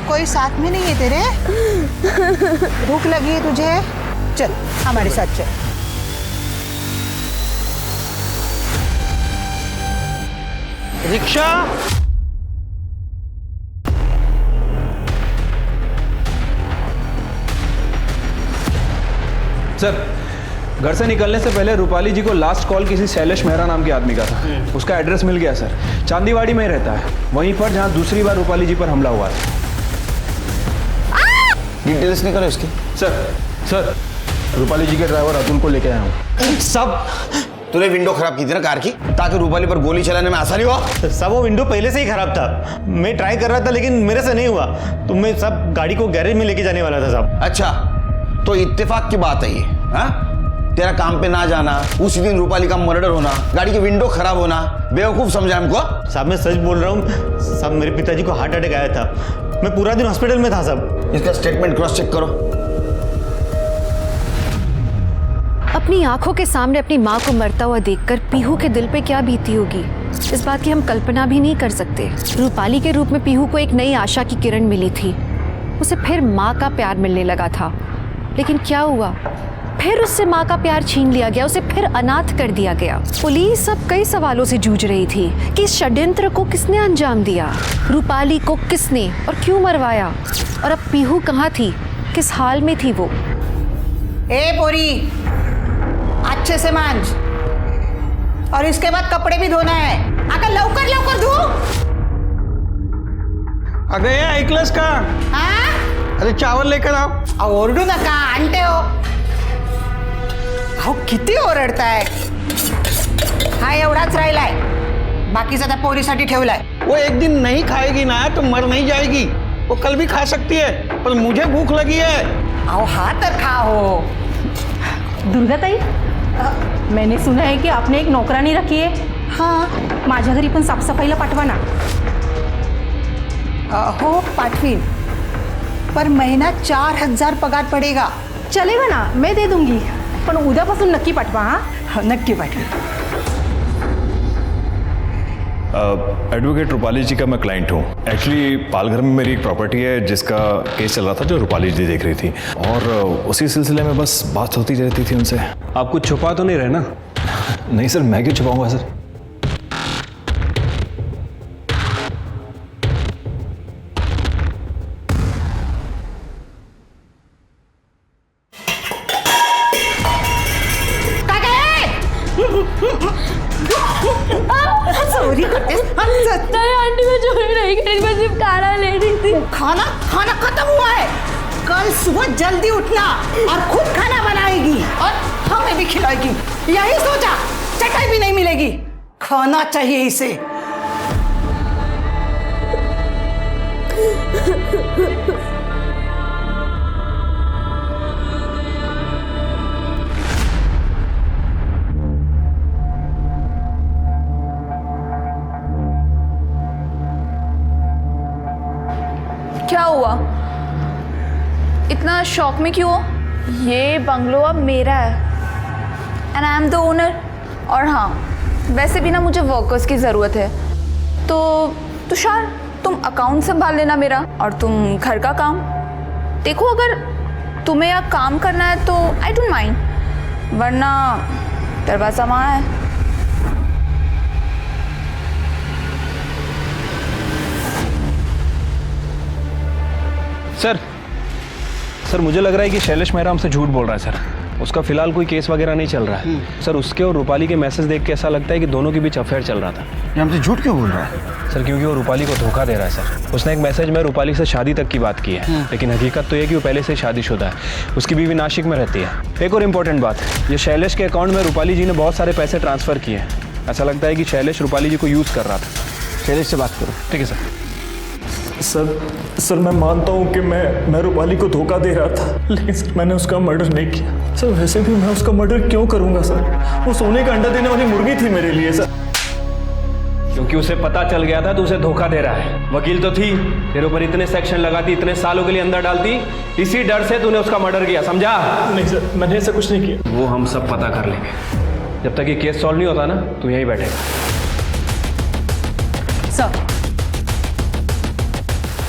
कोई साथ में नहीं है तेरे? भूख लगी है तुझे? चल हमारे साथ चल। रिक्शा। सर घर से निकलने से पहले रूपाली जी को लास्ट कॉल किसी शैलेश मेहरा नाम के आदमी का था। उसका एड्रेस मिल गया सर, चांदीवाड़ी में ही रहता है, वहीं पर जहां दूसरी बार रूपाली जी पर हमला हुआ था। डिटेल्स निकालो इसकी। सर रूपाली जी के ड्राइवर अतुल को लेके आया हूँ। सब तूने विंडो खराब की थी ना कार की, ताकि रूपाली पर गोली चलाने में आसानी हो। साहब वो विंडो पहले से ही खराब था, मैं ट्राई कर रहा था लेकिन मेरे से नहीं हुआ, तो मैं सब गाड़ी को गैरेज में लेके जाने वाला था साहब। अच्छा, तो इत्तेफाक की बात है ये? हाँ, तेरा काम पे ना जाना, उसी दिन रूपाली का मर्डर होना, गाड़ी की विंडो खराब होना, बेवकूफ समझा हमको? साहब मैं सच बोल रहा हूँ साहब, मेरे पिताजी को हार्ट अटैक आया था, मैं पूरा दिन हॉस्पिटल में था साहब। इसका स्टेटमेंट क्रॉस चेक करो। अपनी आंखों के सामने अपनी माँ को मरता हुआ देखकर पीहू के दिल पे क्या बीती होगी, इस बात की हम कल्पना भी नहीं कर सकते। रूपाली के रूप में पीहू को एक नई आशा की किरण मिली थी, उसे फिर माँ का प्यार मिलने लगा था, लेकिन क्या हुआ? फिर उससे माँ का प्यार छीन लिया गया, उसे फिर अनाथ कर दिया गया। पुलिस अब कई सवालों से जूझ रही थी कि इस षड्यंत्र को किसने अंजाम दिया, रूपाली को किसने और क्यों मरवाया, और अब पीहू कहाँ थी, किस हाल में थी वो? ए पोरी, अच्छे से मांझ, और इसके बाद कपड़े भी धोना है। अगर लवकर लवकर धो। अगं हे ऐकलंस का? हाँ? अरे चावल लेकर आओ. अहो, ओरडू नका, आणते हो. अहो किती ओरडताय. हा एवढाच राहिलाय, बाकीचा त्या पोरीसाठी ठेवलाय. वो एक दिन नहीं खाएगी ना तो मर नहीं जाएगी, वो कल भी खा सकती है, पर मुझे भूख लगी है. अहो हा तर खा हो. दुर्गा ताई, मैंने सुना है कि आपने एक नौकरानी रखी है. हाँ, माझ्या घरी पण साफसफाईला पाठवा ना. हो पाठवीन, पर महीना 4000 पगार पडेगा. चलेगा ना, मैं दे दूंगी, पण उद्यापासून नक्की पाठवा. हाँ नक्की पाठवीन. एडवोकेट रूपाली जी का मैं क्लाइंट हूँ. एक्चुअली पालघर में मेरी एक प्रॉपर्टी है जिसका केस चल रहा था, जो रूपाली जी देख रही थी, और उसी सिलसिले में बस बात होती रहती थी उनसे. आप कुछ छुपा तो नहीं रहे ना? नहीं सर, मैं क्यों छुपाऊंगा सर. चोरी करते नहीं आंटी, मैं चोरी नहीं करी, मैं सिर्फ खाना ले रही थी. खाना खाना खत्म हुआ है. कल सुबह जल्दी उठना और खुद खाना बनाएगी और हमें भी खिलाएगी. यही सोचा, चटाई भी नहीं मिलेगी. खाना चाहिए इसे. क्या हुआ? इतना शॉक में क्यों हो? ये बंगलो अब मेरा है and I am the owner. और हाँ, वैसे भी ना मुझे वर्कर्स की ज़रूरत है, तो तुषार तुम अकाउंट संभाल लेना मेरा, और तुम घर का काम देखो. अगर तुम्हें यहाँ काम करना है तो आई डोंट माइंड, वरना दरवाज़ा वहाँ है. सर मुझे लग रहा है कि शैलेश मेहरा हमसे झूठ बोल रहा है सर. उसका फिलहाल कोई केस वगैरह नहीं चल रहा है सर. उसके और रूपाली के मैसेज देख के ऐसा लगता है कि दोनों के बीच अफेयर चल रहा था. ये हमसे झूठ क्यों बोल रहा है सर? क्योंकि वो रूपाली को धोखा दे रहा है सर. उसने एक मैसेज में रूपाली से शादी तक की बात की है, लेकिन हकीकत तो ये कि वो पहले से शादीशुदा है. उसकी बीवी नासिक में रहती है. एक और इम्पोर्टेंट बात, ये शैलेश के अकाउंट में रूपाली जी ने बहुत सारे पैसे ट्रांसफ़र किए हैं. ऐसा लगता है कि शैलेश रूपाली जी को यूज़ कर रहा था. शैलेश से बात करो. ठीक है सर. सर मैं मानता हूँ कि मैं रूपाली को धोखा दे रहा था, लेकिन सर मैंने उसका मर्डर नहीं किया. सर वैसे भी मैं उसका मर्डर क्यों करूँगा सर? वो सोने का अंडा देने वाली मुर्गी थी मेरे लिए सर. क्योंकि उसे पता चल गया था तो उसे धोखा दे रहा है. वकील तो थी, तेरे ऊपर इतने सेक्शन लगाती, इतने सालों के लिए अंदर डालती, इसी डर से तूने उसका मर्डर किया. समझा? नहीं सर, मैंने ऐसा कुछ नहीं किया. वो हम सब पता कर लेंगे. जब तक ये केस सॉल्व नहीं होता ना, तू यहीं बैठेगा.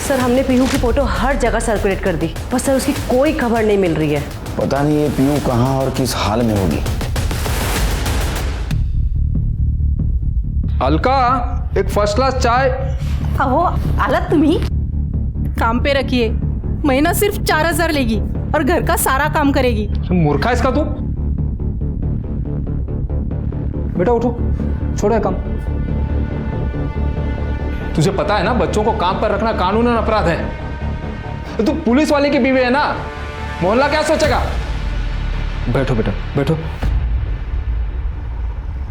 सर हमने पीहू की फोटो हर जगह सर्कुलेट कर दी, पर सर उसकी कोई खबर नहीं मिल रही है. पता नहीं ये पीहू कहाँ और किस हाल में होगी. अलका, एक फर्स्ट क्लास चाय. अहो आलात तुम्ही. काम पे रखिए, महीना सिर्फ 4000 लेगी और घर का सारा काम करेगी. मूर्खा इसका तू. बेटा उठो, छोड़ो काम. तुझे पता है ना, बच्चों को काम पर रखना कानूनन अपराध है. तू पुलिस वाले की बीवी है ना, मोहल्ला क्या सोचेगा? बैठो बेटा, बैठो.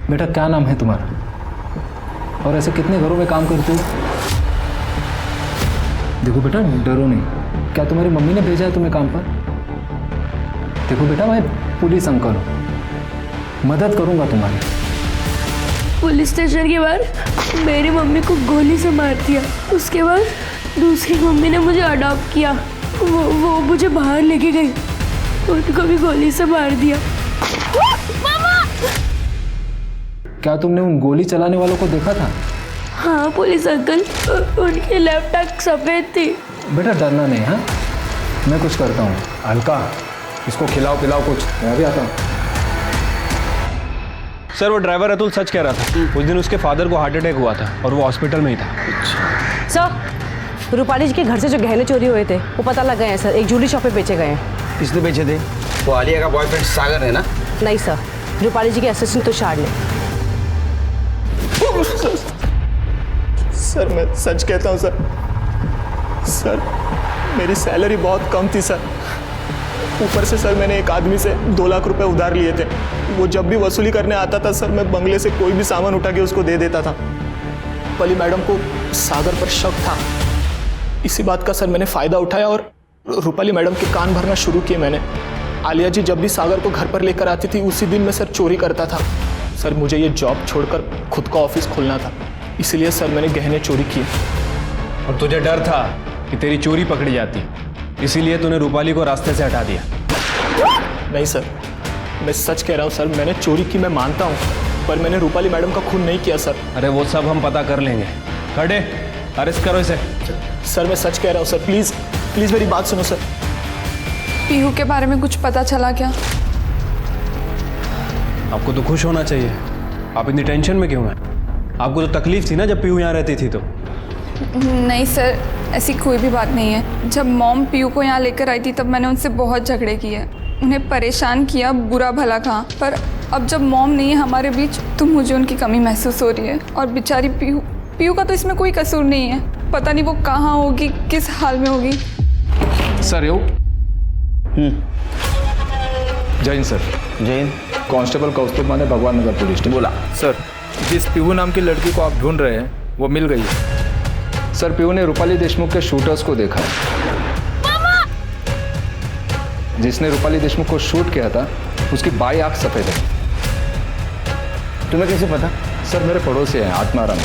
बेटा क्या नाम है तुम्हारा और ऐसे कितने घरों में काम करते हो? देखो बेटा डरो नहीं। क्या तुम्हारी मम्मी ने भेजा है तुम्हें काम पर? देखो बेटा मैं पुलिस अंकल हूँ, मदद करूँगा तुम्हारी। पुलिस स्टेशन के बाहर मेरी मम्मी को गोली से मार दिया। उसके बाद दूसरी मम्मी ने मुझे अडॉप्ट किया। वो मुझे बाहर लेके गई, उनको भी गोली से मार दिया। क्या तुमने उन गोली चलाने वालों को देखा था? हाँ पुलिस अंकल, उनकी लेफ्ट आंख सफ़ेद थी। बेटा डरना नहीं। हाँ मैं कुछ करता हूँ। हल्का इसको खिलाओ पिलाओ कुछ, मैं भी आता हूँ। सर वो ड्राइवर अतुल सच कह रहा था। उस दिन उसके फादर को हार्ट अटैक हुआ था और वो हॉस्पिटल में ही था। सर रूपाली जी के घर से जो गहने चोरी हुए थे वो पता लग गए हैं सर। एक ज्वेलरी शॉप पे बेचे गए हैं। किसने बेचे थे? वो आलिया का बॉयफ्रेंड सागर है ना? नहीं सर, रूपाली जी के असिस्टेंट तुषार ने। सर मैं सच कहता हूँ सर। सर मेरी सैलरी बहुत कम थी सर। ऊपर से सर मैंने एक आदमी से 2 लाख रुपए उधार लिए थे। वो जब भी वसूली करने आता था सर, मैं बंगले से कोई भी सामान उठा के उसको दे देता था। रूपाली मैडम को सागर पर शक था। इसी बात का सर मैंने फ़ायदा उठाया और रूपाली मैडम के कान भरना शुरू किए मैंने। आलिया जी जब भी सागर को घर पर लेकर आती थी उसी दिन मैं सर चोरी करता था। सर मुझे ये जॉब छोड़कर खुद का ऑफिस खोलना था, इसलिए सर मैंने गहने चोरी किए। और तुझे डर था कि तेरी चोरी पकड़ी जाती, इसीलिए तूने रूपाली को रास्ते से हटा दिया। नहीं सर, मैं सच कह रहा हूँ सर। मैंने चोरी की मैं मानता हूँ, पर मैंने रूपाली मैडम का खून नहीं किया सर। अरे वो सब हम पता कर लेंगे। खड़े अरेस्ट करो इसे। सर मैं सच कह रहा हूँ सर, प्लीज़ प्लीज़ मेरी बात सुनो सर। पीहू के बारे में कुछ पता चला क्या? आपको तो खुश होना चाहिए। आप इतनी टेंशन में क्यों हैं? आपको तो तकलीफ थी ना जब पीहू यहाँ रहती थी तो। नहीं सर, ऐसी कोई भी बात नहीं है। जब मॉम पीहू को यहाँ लेकर आई थी तब मैंने उनसे बहुत झगड़े किए, उन्हें परेशान किया, बुरा भला कहा। पर अब जब मॉम नहीं है हमारे बीच तो मुझे उनकी कमी महसूस हो रही है। और बेचारी पीहू का तो इसमें कोई कसूर नहीं है। पता नहीं वो कहाँ होगी, किस हाल में होगी। सर यो जैन सर। जैन कांस्टेबल कौस्तुभ माने भगवान नगर पुलिस स्टेशन। बोला सर, जिस पीहू नाम की लड़की को आप ढूंढ रहे हैं वो मिल गई है। सर पीहू ने रूपाली देशमुख के शूटर्स को देखा है। जिसने रूपाली देशमुख को शूट किया था उसकी बाई आंख सफेद है। तुम्हें कैसे पता? सर मेरे पड़ोसी हैं आत्माराम,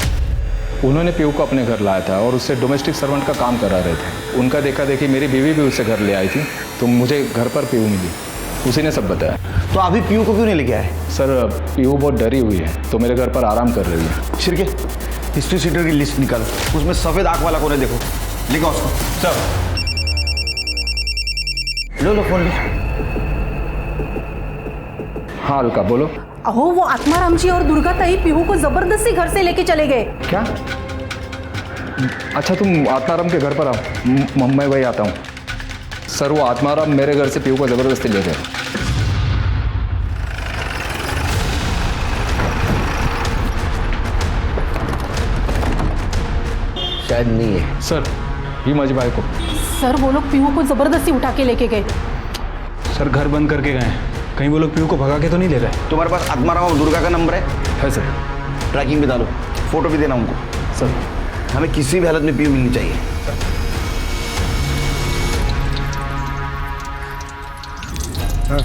उन्होंने पीहू को अपने घर लाया था और उससे डोमेस्टिक सर्वेंट का काम करा रहे थे। उनका देखा देखी मेरी बीवी भी उससे घर ले आई थी तो मुझे घर पर पीहू मिली, उसी ने सब बताया। तो अभी पीहू को क्यों नहीं लेके आए? सर पीहू बहुत डरी हुई है तो मेरे घर पर आराम कर रही है। शिरके हिस्ट्री सीटर की लिस्ट निकालो, उसमें सफेद आंख वाला कौन है देखो, लिखो उसको। सर लो फोन लो। हाँ अलका बोलो। अहो वो आत्माराम जी और दुर्गा ताई पीहू को जबरदस्ती घर से लेके चले गए। क्या? अच्छा तुम आत्माराम के घर पर आओ, मैं वही आता हूँ। सर वो आत्माराम मेरे घर से पीहू को जबरदस्ती ले गए। शायद नहीं है सर, ये माझी भाई को। सर वो लोग पीहू को जबरदस्ती उठा के लेके गए। सर घर बंद करके गए, कहीं वो लोग पीहू को भगा के तो नहीं ले गए? तुम्हारे पास आत्माराम और दुर्गा का नंबर है सर। ट्रैकिंग भी डालो, फोटो भी देना उनको। सर हमें किसी भी हालत में पीहू मिलनी चाहिए। हाँ।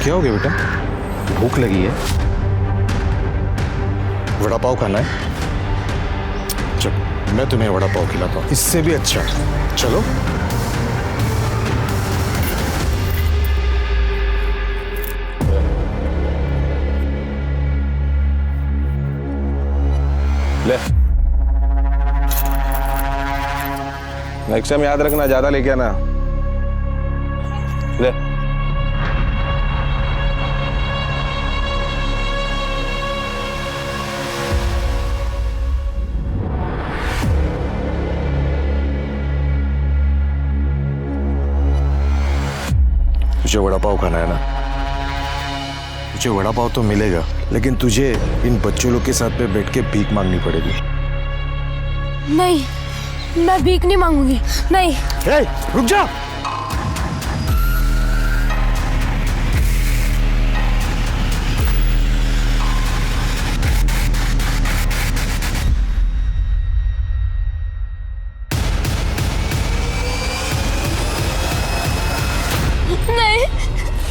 क्या हो गया बेटा? भूख लगी है? वड़ा पाव खाना है? चलो मैं तुम्हें वड़ा पाव खिलाता हूँ, इससे भी अच्छा। चलो ले, नेक्स्ट टाइम याद रखना, ज्यादा लेके आना। ले तुझे वड़ा पाव खाना है ना? तुझे वड़ा पाव तो मिलेगा, लेकिन तुझे इन बच्चों लोग के साथ पे बैठ के भीख मांगनी पड़ेगी। नहीं, मैं भीख नहीं मांगूंगी, नहीं। ए, रुक जा।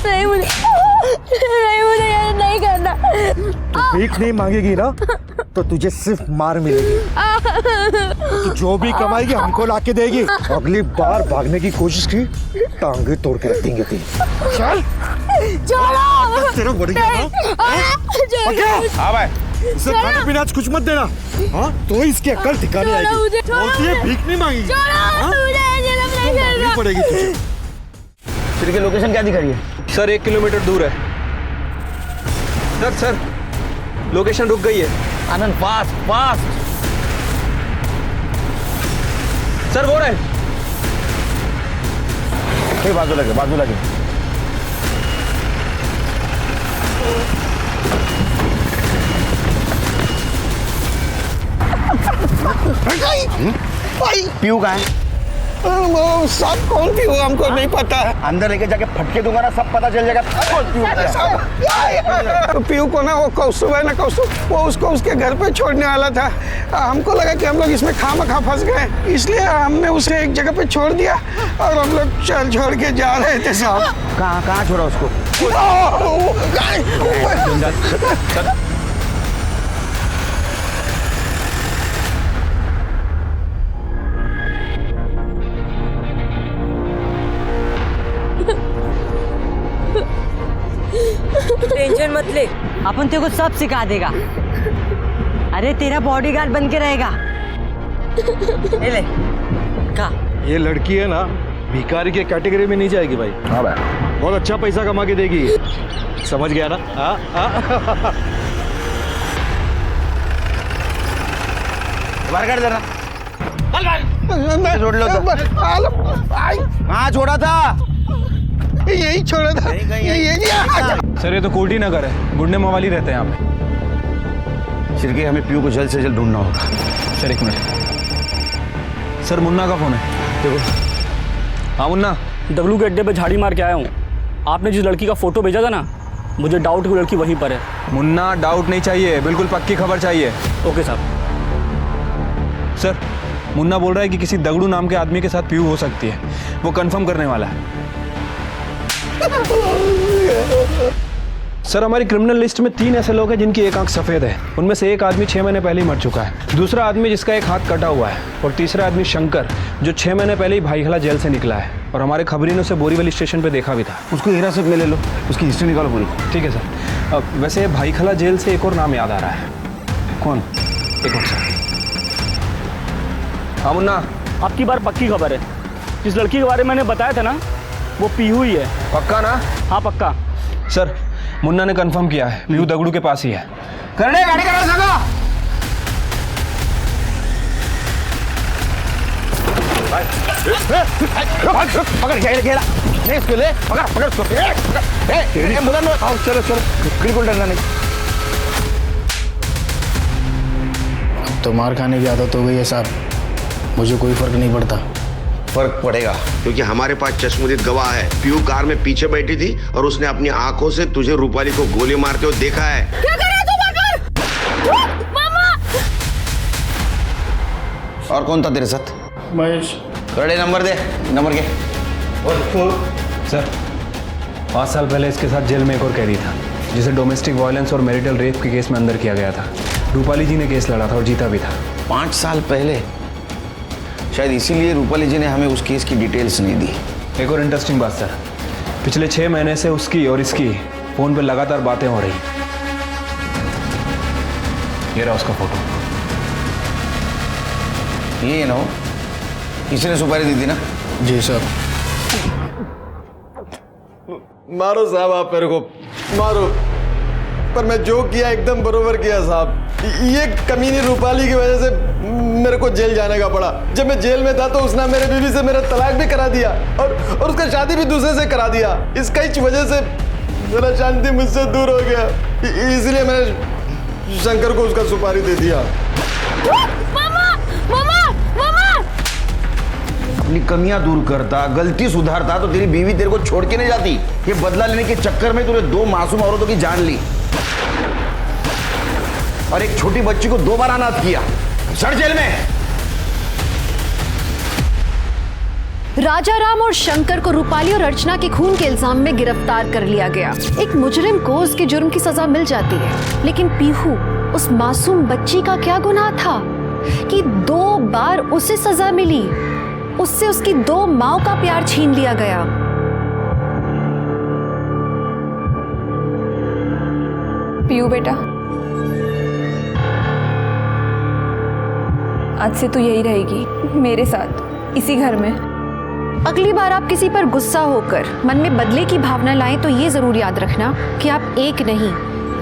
नहीं मुझे ये नहीं करना। तू भीख नहीं मांगेगी ना तो तुझे सिर्फ मार मिलेगी। तू जो भी कमाएगी हमको लाके देगी। अगली बार भागने की कोशिश की टांगे तोड़ के रख देंगे तेरी। चल छोड़ो। तेरा बढ़िया हाँ भाई, इसे खाने पीने आज कुछ मत देना। हाँ तो इसकी अकल ठिकाने आएगी। बोलती है भीख नहीं मांगेगी, मांगनी पड़ेगी तुझे। फिर की लोकेशन क्या दिखा रही है? सर 1 किलोमीटर दूर है। सर लोकेशन रुक गई है। आनंद फास्ट फास्ट। सर वो रहे। बाजू लगे बाजू लगे। पीयू कहाँ है? वो सब कौन पीयू हमको नहीं पता है। अंदर लेके जाके फटके दूंगा ना, सब पता चल जाएगा कौन पीयू है। पीयू को ना वो कौस्तुभ है ना, कौस्तुभ वो उसको उसके घर पे छोड़ने वाला था। हमको लगा कि हम लोग इसमें खामखा फंस गए, इसलिए हमने उसे एक जगह पे छोड़ दिया और हम लोग चल छोड़ के जा रहे थे साहब। कहाँ छोड़ा उसको? टेंशन मत ले, अपन तेरे को सब सिखा देगा। अरे तेरा बॉडीगार्ड बन के रहेगा। ले का ये लड़की है ना, भिखारी के कैटेगरी में नहीं जाएगी भाई। हाँ भाई, बहुत अच्छा पैसा कमा के देगी। समझ गया ना? बाहर कर देना। छोड़ लो तो। हाँ छोड़ा था, यही छोड़ा था। सर ये तो कोटी नगर है, गुंडे मवाली रहते हैं यहाँ पे। सिरके हमें पीयू को जल्द से जल्द ढूंढना होगा। Sir 1 minute. सर मुन्ना का फोन है, देखो। हाँ मुन्ना, डब्लू के अड्डे पे झाड़ी मार के आया हूँ। आपने जिस लड़की का फोटो भेजा था ना, मुझे डाउट है वो लड़की वहीं पर है। मुन्ना डाउट नहीं चाहिए, बिल्कुल पक्की खबर चाहिए। ओके साहब। सर मुन्ना बोल रहा है कि किसी दगड़ू नाम के आदमी के साथ पीयू हो सकती है, वो कंफर्म करने वाला है। सर हमारी क्रिमिनल लिस्ट में 3 ऐसे लोग हैं जिनकी एक आंख सफेद है। उनमें से एक आदमी 6 महीने पहले ही मर चुका है, दूसरा आदमी जिसका एक हाथ कटा हुआ है, और तीसरा आदमी शंकर जो 6 महीने पहले ही भाईखला जेल से निकला है, और हमारे खबरी ने उसे बोरीवली स्टेशन पे देखा भी था। उसको हिरासत में ले लो, उसकी हिस्ट्री निकालो पूरी। ठीक है सर। वैसे भाईखला जेल से एक और नाम याद आ रहा है। कौन? एक और सर। हाँ मुन्ना, आपकी बार पक्की खबर है। जिस लड़की के बारे में मैंने बताया था ना, वो पीहू ही है। पक्का ना? हाँ पक्का। सर मुन्ना ने कंफर्म किया है, पीहू दगड़ू के पास ही है। करने गाड़ी करा सका। पकड़ घेरा नहीं इसको ले, पकड़ उसको। चलो चलो, बिल्कुल डरना नहीं। तो मार खाने की आदत हो गई है साहब, मुझे कोई फर्क नहीं पड़ता। फर्क पड़ेगा क्योंकि हमारे पास चश्मदीद गवाह है। पीयू कार में पीछे बैठी थी और उसने अपनी आंखों से तुझे रूपाली को गोली मारते हुए देखा है। क्या कर रहा है तू? मामा! और कौन था तेरे साथ? महेश। करड़े नंबर दे, नंबर के। सर 5 साल पहले इसके साथ जेल में एक और कैदी था, जिसे डोमेस्टिक वायलेंस और मैरिटल रेप के केस में अंदर किया गया था। रूपाली जी ने केस लड़ा था और जीता भी था। 5 साल पहले? शायद इसीलिए रूपाली जी ने हमें उस केस की डिटेल्स नहीं दी। एक और इंटरेस्टिंग बात सर, पिछले 6 महीने से उसकी और इसकी फोन पे लगातार बातें हो रही। ये रहा उसका फोटो। ये ना हो, किसी ने सुपारी दी थी ना? जी सर। मारो साहब, आप मेरे को मारो, पर मैं जो किया एकदम बरोबर किया साहब। ये कमीनी रूपाली की वजह से मेरे को जेल जाने का पड़ा। जब मैं जेल में था तो उसने मेरे बीवी से मेरा तलाक भी करा दिया और उसका शादी भी दूसरे से करा दिया। इसका ही वजह से मेरा शांति मुझसे दूर हो गया, इसलिए मैंने शंकर को उसका सुपारी दे दिया। मामा मामा मामा अपनी कमियां दूर करता, गलती सुधारता तो तेरी बीवी तेरे को छोड़ के नहीं जाती। ये बदला लेने के चक्कर में तूने 2 मासूम औरतों की जान ली और एक छोटी बच्ची को 2 बार अनाथ किया। सड़ जेल में। राजाराम और शंकर को रूपाली और अर्चना के खून के इल्जाम में गिरफ्तार कर लिया गया। एक मुजरिम को उसके जुर्म की सजा मिल जाती है, लेकिन पीहू उस मासूम बच्ची का क्या गुनाह था कि 2 बार उसे सजा मिली? उससे उसकी 2 माओं का प्यार छीन लिया गया। पीयू बेटा, आज से तू यही रहेगी मेरे साथ, इसी घर में। अगली बार आप किसी पर गुस्सा होकर मन में बदले की भावना लाएं तो ये जरूर याद रखना कि आप एक नहीं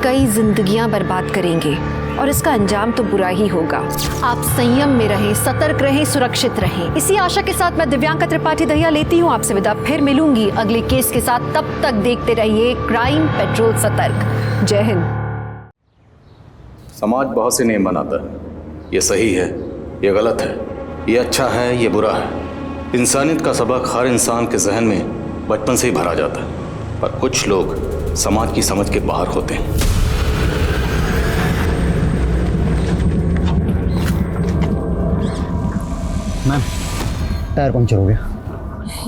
कई जिंदगियां बर्बाद करेंगे और इसका अंजाम तो बुरा ही होगा। आप संयम में रहें, सतर्क रहें, सुरक्षित रहें। इसी आशा के साथ मैं दिव्यांका त्रिपाठी दहिया लेती हूँ आपसे विदा। फिर मिलूंगी अगले केस के साथ। तब तक देखते रहिए क्राइम पेट्रोल सतर्क। जय हिंद। समाज बहुत से नियम बनाता है, ये सही है, ये गलत है, ये अच्छा है, ये बुरा है। इंसानियत का सबक हर इंसान के जहन में बचपन से ही भरा जाता है, पर कुछ लोग समाज की समझ के बाहर होते हैं। मैम, टायर पंक्चर हो गया।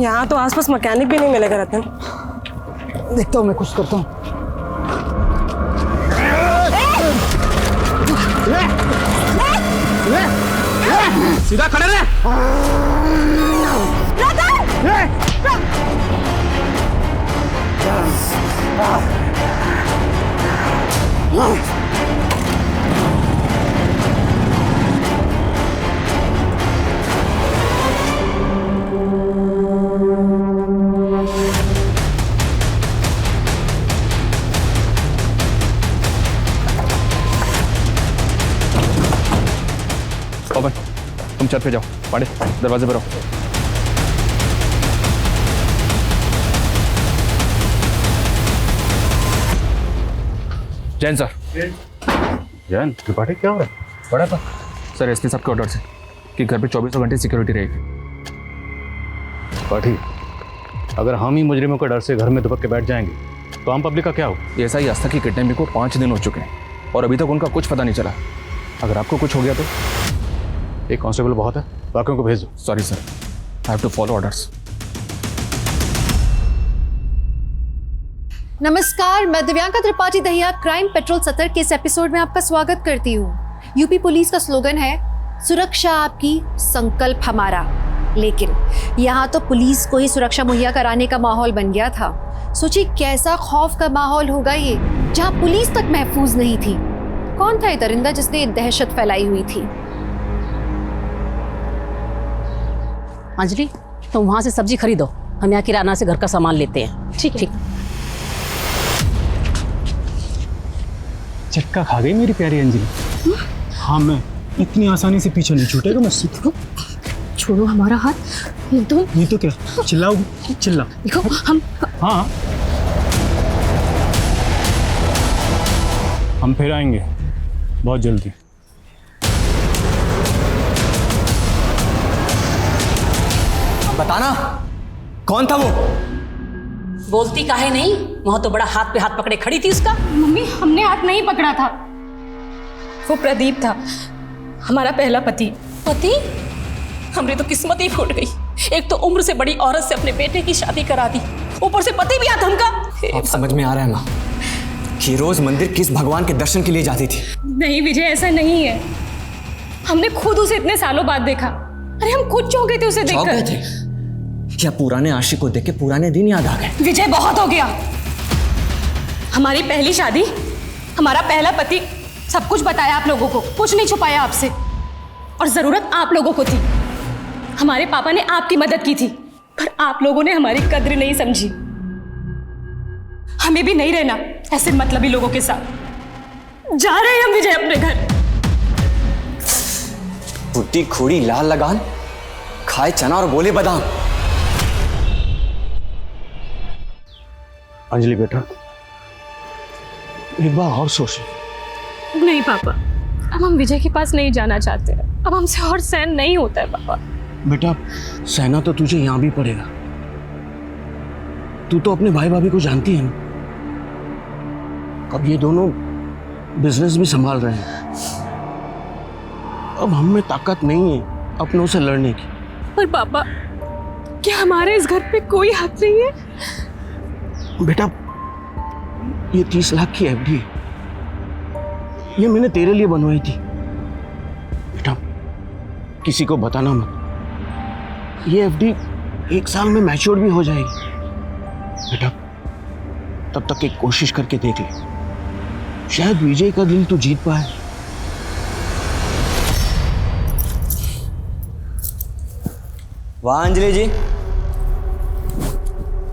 यहाँ तो आसपास मैकेनिक भी नहीं मिलेगा रतन। देखता हूँ, मैं कुछ करता हूँ। सीधा खड़े रहे। पवन, तुम छत पे जाओ, पांडे दरवाजे पर आओ। जैन सर। जैन त्रिपाठी, क्या हो रहा है? बड़ा था सर, एसपी साहब के ऑर्डर से कि घर पे 24 घंटे सिक्योरिटी रहेगी। त्रिपाठी, अगर हम ही मुजरिमों के डर से घर में दुबक के बैठ जाएंगे तो आम पब्लिक का क्या हो? ऐसा ही आस्था की किडनैपिंग को 5 दिन हो चुके हैं और अभी तक उनका कुछ पता नहीं चला। अगर आपको कुछ हो गया तो? एक कांस्टेबल बहुत है, बाकियों को भेज दो। Sorry sir, I have to follow orders. नमस्कार, मैं दिव्यांका त्रिपाठी दहिया क्राइम पेट्रोल सतर्क के इस एपिसोड में आपका स्वागत करती हूँ। यूपी पुलिस का स्लोगन है सुरक्षा आपकी, संकल्प हमारा। लेकिन यहाँ तो पुलिस को ही सुरक्षा मुहैया कराने का माहौल बन गया था। सोचिए कैसा खौफ का माहौल होगा ये, जहाँ पुलिस तक महफूज नहीं थी। कौन था ये दरिंदा जिसने ये दहशत फैलाई हुई थी? अंजलि, तुम वहाँ से सब्जी खरीदो, हम यहाँ किराना से घर का सामान लेते हैं। ठीक ठीक। चक्का खा गई मेरी प्यारी अंजलि। हाँ, मैं इतनी आसानी से पीछे नहीं छूटेगा मुझसे। छोड़ो हमारा हाथ। नहीं तो क्या, चिल्लाओगी? चिल्ला। देखो हम। हाँ, हम फिर आएंगे बहुत जल्दी। बताना कौन था वो? बोलती काहे नहीं? वहाँ तो बड़ा हाथ पे हाथ पकड़े खड़ी थी उसका। मम्मी, हमने हाथ नहीं पकड़ा था, वो प्रदीप था, हमारा पहला पति। पति? हमारी तो किस्मत ही फूट गई। एक तो उम्र से बड़ी औरत से अपने बेटे की शादी करा दी, ऊपर से पति भी आता हमका। अब समझ में आ रहा है माँ कि रोज मंदिर किस भगवान के दर्शन के लिए जाती थी। नहीं विजय, ऐसा नहीं है। हमने खुद उसे इतने सालों बाद देखा। अरे हम खुद चौंक गए थे उसे चौंक गए देखकर। थे? क्या पुराने आशिक को देख के पुराने दिन याद आ गए? विजय, बहुत हो गया। हमारी पहली शादी, हमारा पहला पति, सब कुछ बताया आप लोगों को, कुछ नहीं छुपाया आपसे। और जरूरत आप लोगों को थी। हमारे पापा ने आपकी मदद की थी, पर आप लोगों ने हमारी कद्र नहीं समझी। हमें भी नहीं रहना ऐसे मतलबी लोगों के साथ। जा रहे हैं हम विजय अपने घर। बुद्धि खोड़ी लाल लगान, खाए चना और बोले बादाम। अंजलि बेटा, एक बार और सोच। नहीं पापा, अब हम विजय के पास नहीं जाना चाहते हैं। अब हमसे और सहन नहीं होता है पापा। बेटा सहना तो तुझे यहाँ भी पड़ेगा। तू तो अपने भाई भाभी को जानती है ना। अब ये दोनों बिजनेस भी संभाल रहे हैं। अब हम में ताकत नहीं है अपनों से लड़ने की। पर पापा, क्या हमारे इस घर पे कोई हक नहीं है? बेटा ये 30 लाख की एफडी है, ये मैंने तेरे लिए बनवाई थी। बेटा किसी को बताना मत। ये एफडी 1 साल में मैच्योर भी हो जाएगी। बेटा तब तक एक कोशिश करके देख ले, शायद विजय का दिल तू जीत पाए। वाह अंजलि जी,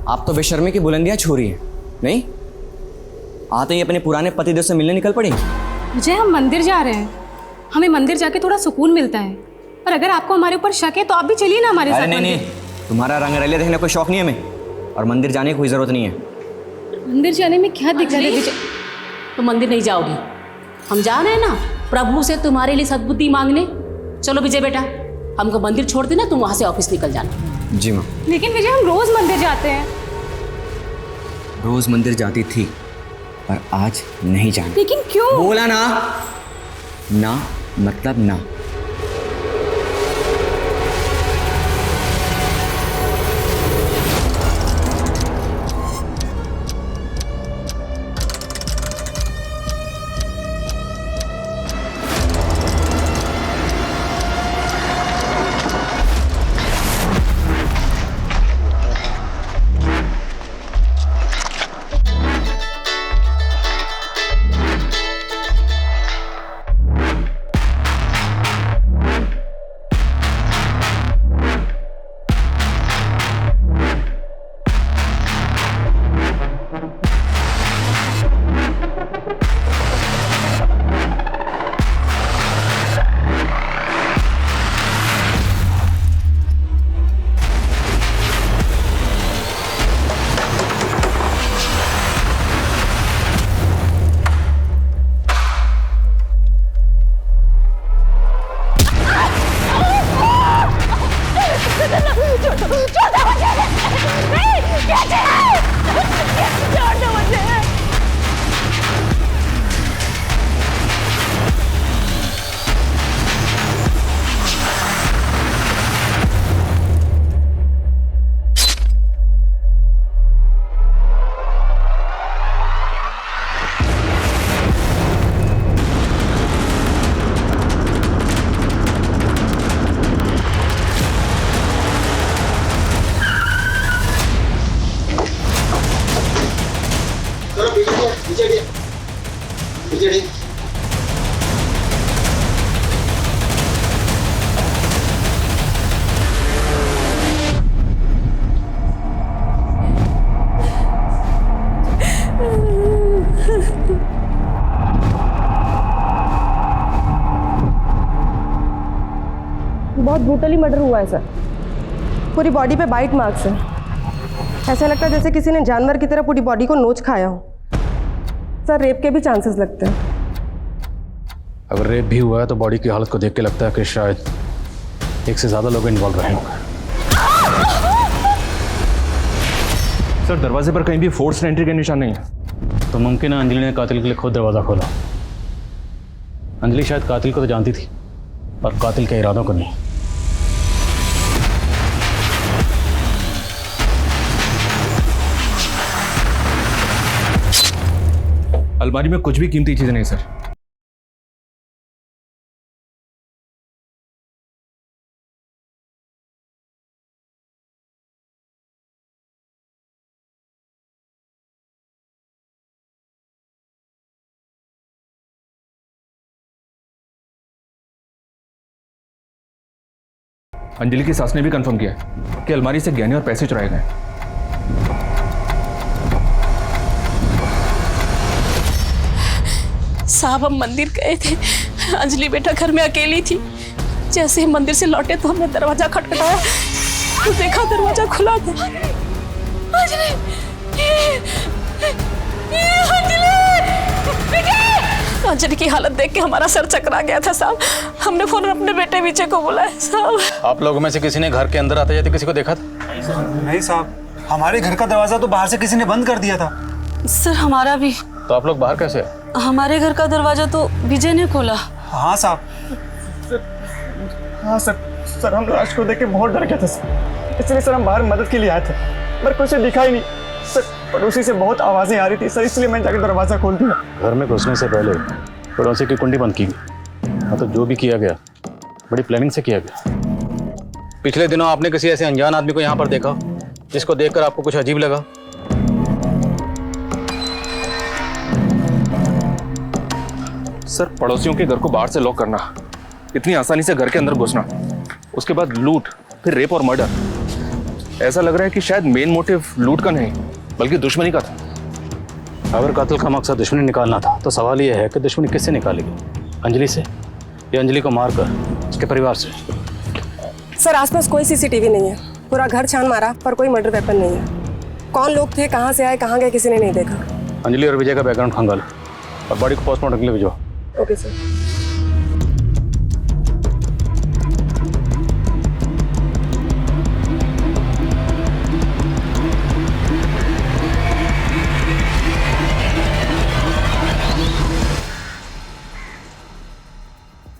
आप तो बेशर्मी की बुलंदियां छू रही हैं। नहीं आते ही अपने पुराने पतिदेव से मिलने निकल पड़ी। विजय हम मंदिर जा रहे हैं, हमें मंदिर जाके थोड़ा सुकून मिलता है। पर अगर आपको हमारे ऊपर शक है तो आप भी चलिए ना हमारे साथ। नहीं, तुम्हारा रंग रलिया देखने का कोई शौक नहीं है हमें, और मंदिर जाने की कोई जरूरत नहीं है। मंदिर जाने में क्या दिक्कत है विजय? तुम मंदिर नहीं जाओगी, हम जा रहे हैं ना प्रभु से तुम्हारे लिए सद्बुद्धि मांगने। चलो विजय बेटा, हमको मंदिर छोड़ देना, तुम वहां से ऑफिस निकल जाना। जी माँ। लेकिन विजय हम रोज मंदिर जाते हैं। रोज मंदिर जाती थी पर आज नहीं जाना। लेकिन क्यों? बोला ना, ना मतलब ना। बहुत ब्रूटली मर्डर हुआ है सर। पूरी बॉडी पे बाइट मार्क्स हैं। ऐसा लगता है जैसे किसी ने जानवर की तरह पूरी बॉडी को नोच खाया हो। सर रेप के भी चांसेस लगते हैं। अगर रेप भी हुआ है तो बॉडी की हालत को देख के लगता है कि शायद 1 से ज़्यादा लोग इन्वॉल्व रहे होंगे। सर दरवाजे पर कहीं भी फोर्स एंट्री के निशान नहीं है। तो मुमकिन है अंजलि ने कातिल के लिए खुद दरवाज़ा खोला। अंजलि शायद कातिल को तो जानती थी पर कातिल के इरादों को नहीं। अलमारी में कुछ भी कीमती चीजें नहीं सर। अंजलि की सास ने भी कंफर्म किया है कि अलमारी से गहने और पैसे चुराए गए। साहब हम मंदिर गए थे, अंजलि बेटा घर में अकेली थी। जैसे ही मंदिर से लौटे तो हमने दरवाजा खटखटाया तो देखा दरवाजा खुला था। अंजलि, अंजलि, अंजलि की हालत देख के हमारा सर चकरा गया था साहब। हमने फौरन अपने बेटे विजय को बुलाया साहब। आप लोगों में से किसी ने घर के अंदर आते जाते किसी को देखा था? नहीं साहब, हमारे घर का दरवाजा तो बाहर से किसी ने बंद कर दिया था। सर हमारा भी। तो आप लोग बाहर कैसे? हमारे घर का दरवाजा तो विजय ने खोला। हाँ साहब। हाँ सर हम लाश को देख के बहुत डर गए थे सर, इसलिए सर हम बाहर मदद के लिए आए थे, पर कुछ दिखा ही नहीं सर। पड़ोसी से बहुत आवाज़ें आ रही थी सर, इसलिए मैंने जाकर दरवाज़ा खोल दिया। घर में घुसने से पहले पड़ोसी की कुंडी बंद की गई। मतलब जो भी किया गया बड़ी प्लानिंग से किया गया। पिछले दिनों आपने किसी ऐसे अनजान आदमी को यहाँ पर देखा जिसको देखकर आपको कुछ अजीब लगा? सर पड़ोसियों के घर को बाहर से लॉक करना, इतनी आसानी से घर के अंदर घुसना, उसके बाद लूट, फिर रेप और मर्डर। ऐसा लग रहा है कि शायद मेन मोटिव लूट का नहीं बल्कि दुश्मनी का था। अगर कातिल का मकसद दुश्मनी निकालना था तो सवाल यह है कि दुश्मनी किससे निकालेगी? अंजलि से या अंजलि को मारकर उसके परिवार से? सर आसपास कोई सीसीटीवी नहीं है, पूरा घर छान मारा पर कोई मर्डर वेपन नहीं है। कौन लोग थे, कहाँ से आए, कहाँ गए, किसी ने नहीं देखा। अंजलि और विजय का बैकग्राउंड खंगालो और बॉडी को पोस्टमार्टम के लिए भेजो। Okay sir.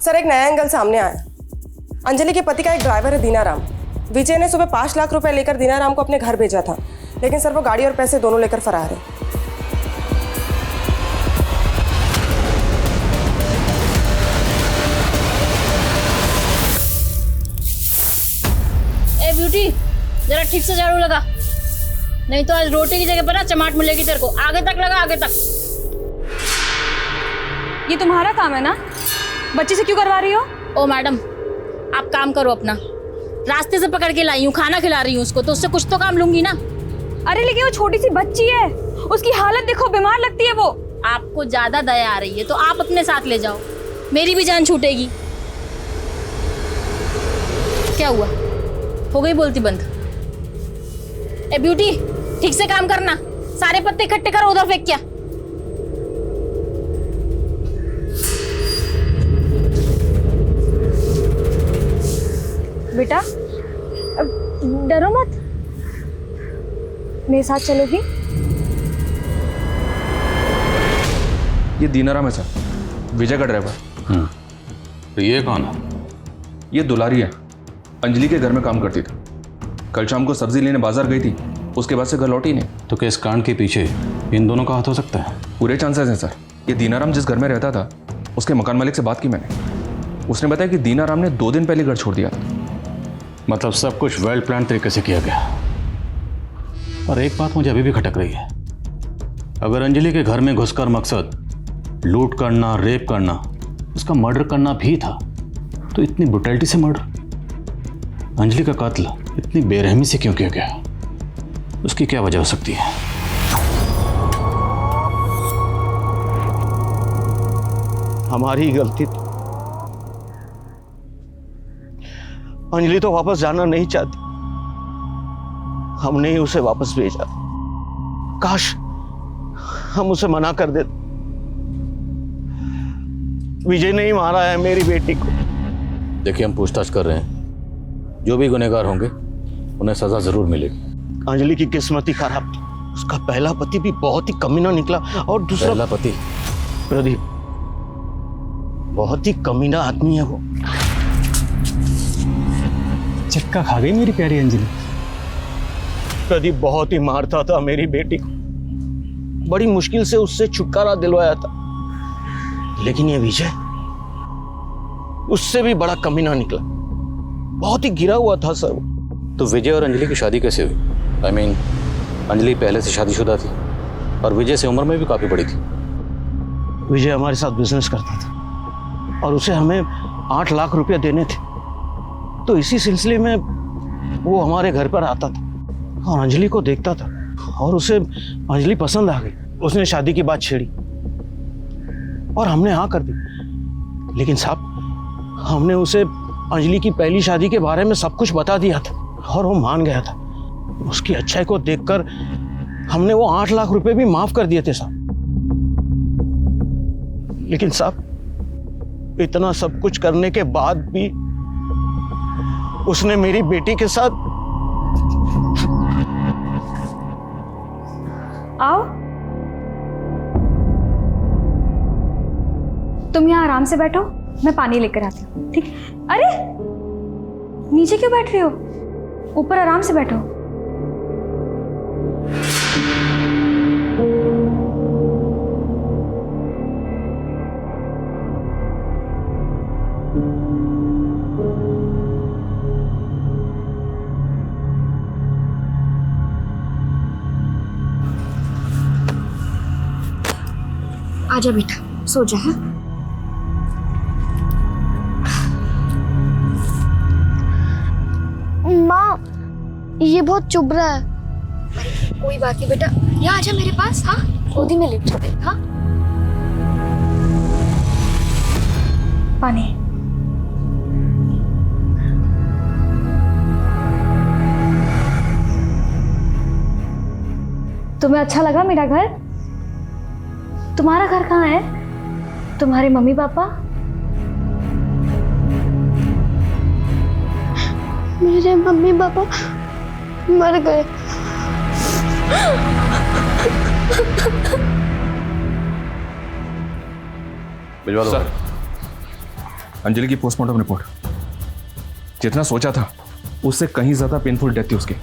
सर एक नया एंगल सामने आया। अंजलि के पति का एक ड्राइवर है दीनाराम। विजय ने सुबह 5 लाख रुपए लेकर दीनाराम को अपने घर भेजा था, लेकिन सर वो गाड़ी और पैसे दोनों लेकर फरार है। ए ब्यूटी, जरा ठीक से झाड़ू लगा, नहीं तो आज रोटी की जगह पर ना चमाट मिलेगी तेरे को। आगे तक लगा, आगे तक। ये तुम्हारा काम है ना, बच्ची से क्यों करवा रही हो? ओ मैडम, आप काम करो अपना। रास्ते से पकड़ के लाई हूँ, खाना खिला रही हूँ उसको, तो उससे कुछ तो काम लूंगी ना। अरे लेकिन वो छोटी सी बच्ची है, उसकी हालत देखो, बीमार लगती है वो। आपको ज्यादा दया आ रही है तो आप अपने साथ ले जाओ, मेरी भी जान छूटेगी। क्या हुआ, हो गई बोलती बंद? ए ब्यूटी, ठीक से काम करना, सारे पत्ते इकट्ठे करो, उधर फेंक क्या। बेटा डरो मत, मेरे साथ चलोगी? ये दीनाराम है सर, विजय का ड्राइवर। तो ये कौन है? ये दुलारी है, अंजलि के घर में काम करती थी। कल शाम को सब्जी लेने बाजार गई थी, उसके बाद से घर लौटी नहीं। तो क्या इस कांड के पीछे इन दोनों का हाथ हो सकता है? पूरे चांसेस हैं सर। ये दीनाराम जिस घर में रहता था उसके मकान मालिक से बात की मैंने, उसने बताया कि दीनाराम ने 2 दिन पहले घर छोड़ दिया था। मतलब सब कुछ वेल प्लान तरीके से किया गया। और एक बात मुझे अभी भी खटक रही है, अगर अंजलि के घर में घुसकर मकसद लूट करना, रेप करना, उसका मर्डर करना भी था, तो इतनी ब्रुटैलिटी से मर्डर, अंजलि का कातिल इतनी बेरहमी से क्यों किया गया? उसकी क्या वजह हो सकती है? हमारी गलती थी। अंजलि तो वापस जाना नहीं चाहती, हमने ही उसे वापस भेजा। काश हम उसे मना कर देते। विजय ने ही मारा है मेरी बेटी को। देखिए, हम पूछताछ कर रहे हैं, जो भी गुनहगार होंगे उन्हें सजा जरूर मिलेगी। अंजलि की किस्मत ही खराब थी, उसका पहला पति भी बहुत ही कमीना निकला, और दूसरा पहला पति प्रदीप बहुत ही कमीना आदमी है वो। चिक्का खा गई मेरी प्यारी अंजलि। प्रदीप बहुत ही मारता था मेरी बेटी को, बड़ी मुश्किल से उससे छुटकारा दिलवाया था, लेकिन ये विजय उससे भी बड़ा कमीना निकला, बहुत ही गिरा हुआ था सर। तो विजय और अंजलि की शादी कैसे हुई? I mean, अंजलि पहले से शादीशुदा थी और विजय से उम्र में भी काफी बड़ी थी। विजय हमारे साथ बिजनेस करता था और उसे हमें 8 लाख रुपए देने थे, तो इसी सिलसिले में वो हमारे घर पर आता था और अंजलि को देखता था, और उसे अंजलि पसंद आ गई। उसने शादी की बात छेड़ी और हमने हाँ कर दी, लेकिन साहब हमने उसे अंजलि की पहली शादी के बारे में सब कुछ बता दिया था और वो मान गया था। उसकी अच्छाई को देखकर हमने वो 8 लाख रुपए भी माफ कर दिए थे साहब। लेकिन साहब इतना सब कुछ करने के बाद भी उसने मेरी बेटी के साथ। आओ, तुम यहाँ आराम से बैठो, मैं पानी लेकर आती हूँ। ठीक? अरे नीचे क्यों बैठ रही हो? ऊपर आराम से बैठो। आजा बेटा, सो जा। हाँ? माँ, ये बहुत चुभ रहा है। कोई बात नहीं बेटा, यहाँ आजा मेरे पास। हाँ, गोदी में लेट जाते। हाँ, पानी। तुम्हें अच्छा लगा मेरा घर? तुम्हारा घर कहाँ है? तुम्हारे मम्मी पापा? मेरे मम्मी पापा मर गए। भिजवा दो। अंजलि की पोस्टमार्टम रिपोर्ट। जितना सोचा था उससे कहीं ज्यादा पेनफुल डेथ थी उसकी।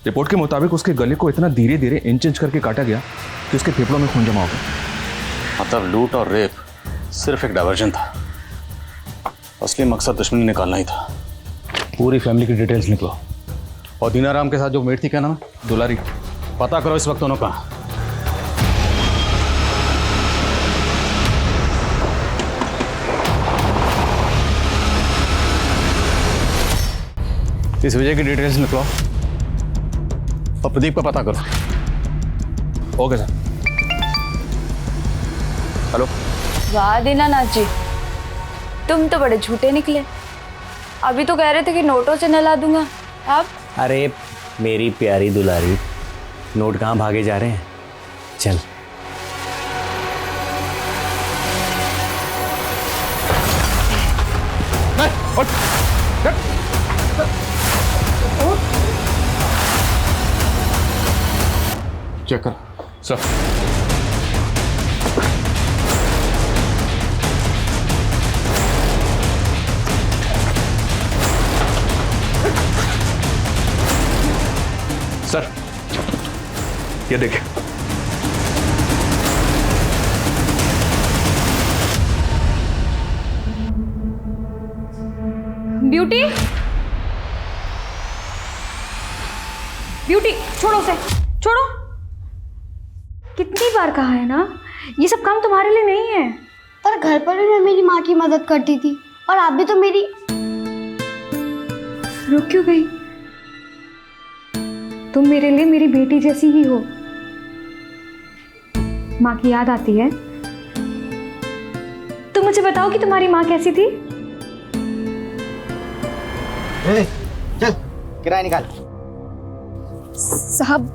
रिपोर्ट के मुताबिक उसके गले को इतना धीरे धीरे इंच इंच करके काटा गया कि उसके फेफड़ों में खून जमा हो गया। मतलब लूट और रेप सिर्फ एक डायवर्जन था, असली मकसद दुश्मनी निकालना ही था। पूरी फैमिली की डिटेल्स निकलो। और दीनाराम के साथ जो मेट थी, क्या नाम है? दुलारी। पता करो इस वक्त दोनों कहाँ। इस विजय की डिटेल्स निकलो और प्रदीप का पता करो। Okay sir. हेलो। वाह दीनानाथ जी, तुम तो बड़े झूठे निकले। अभी तो कह रहे थे कि नोटों से नहला दूंगा, अब? अरे मेरी प्यारी दुलारी, नोट कहाँ भागे जा रहे हैं? चल। चेक कर सर। सर ये देखिए। ब्यूटी, ब्यूटी छोड़ो उसे, छोड़ो। कितनी बार कहा है ना, ये सब काम तुम्हारे लिए नहीं है। पर घर पर भी मैं मेरी माँ की मदद करती थी, और आप भी तो मेरी। रुक क्यों गई? तुम मेरे लिए मेरी बेटी जैसी ही हो। माँ की याद आती है? तुम मुझे बताओ कि तुम्हारी माँ कैसी थी? चल किराया निकाल। साहब,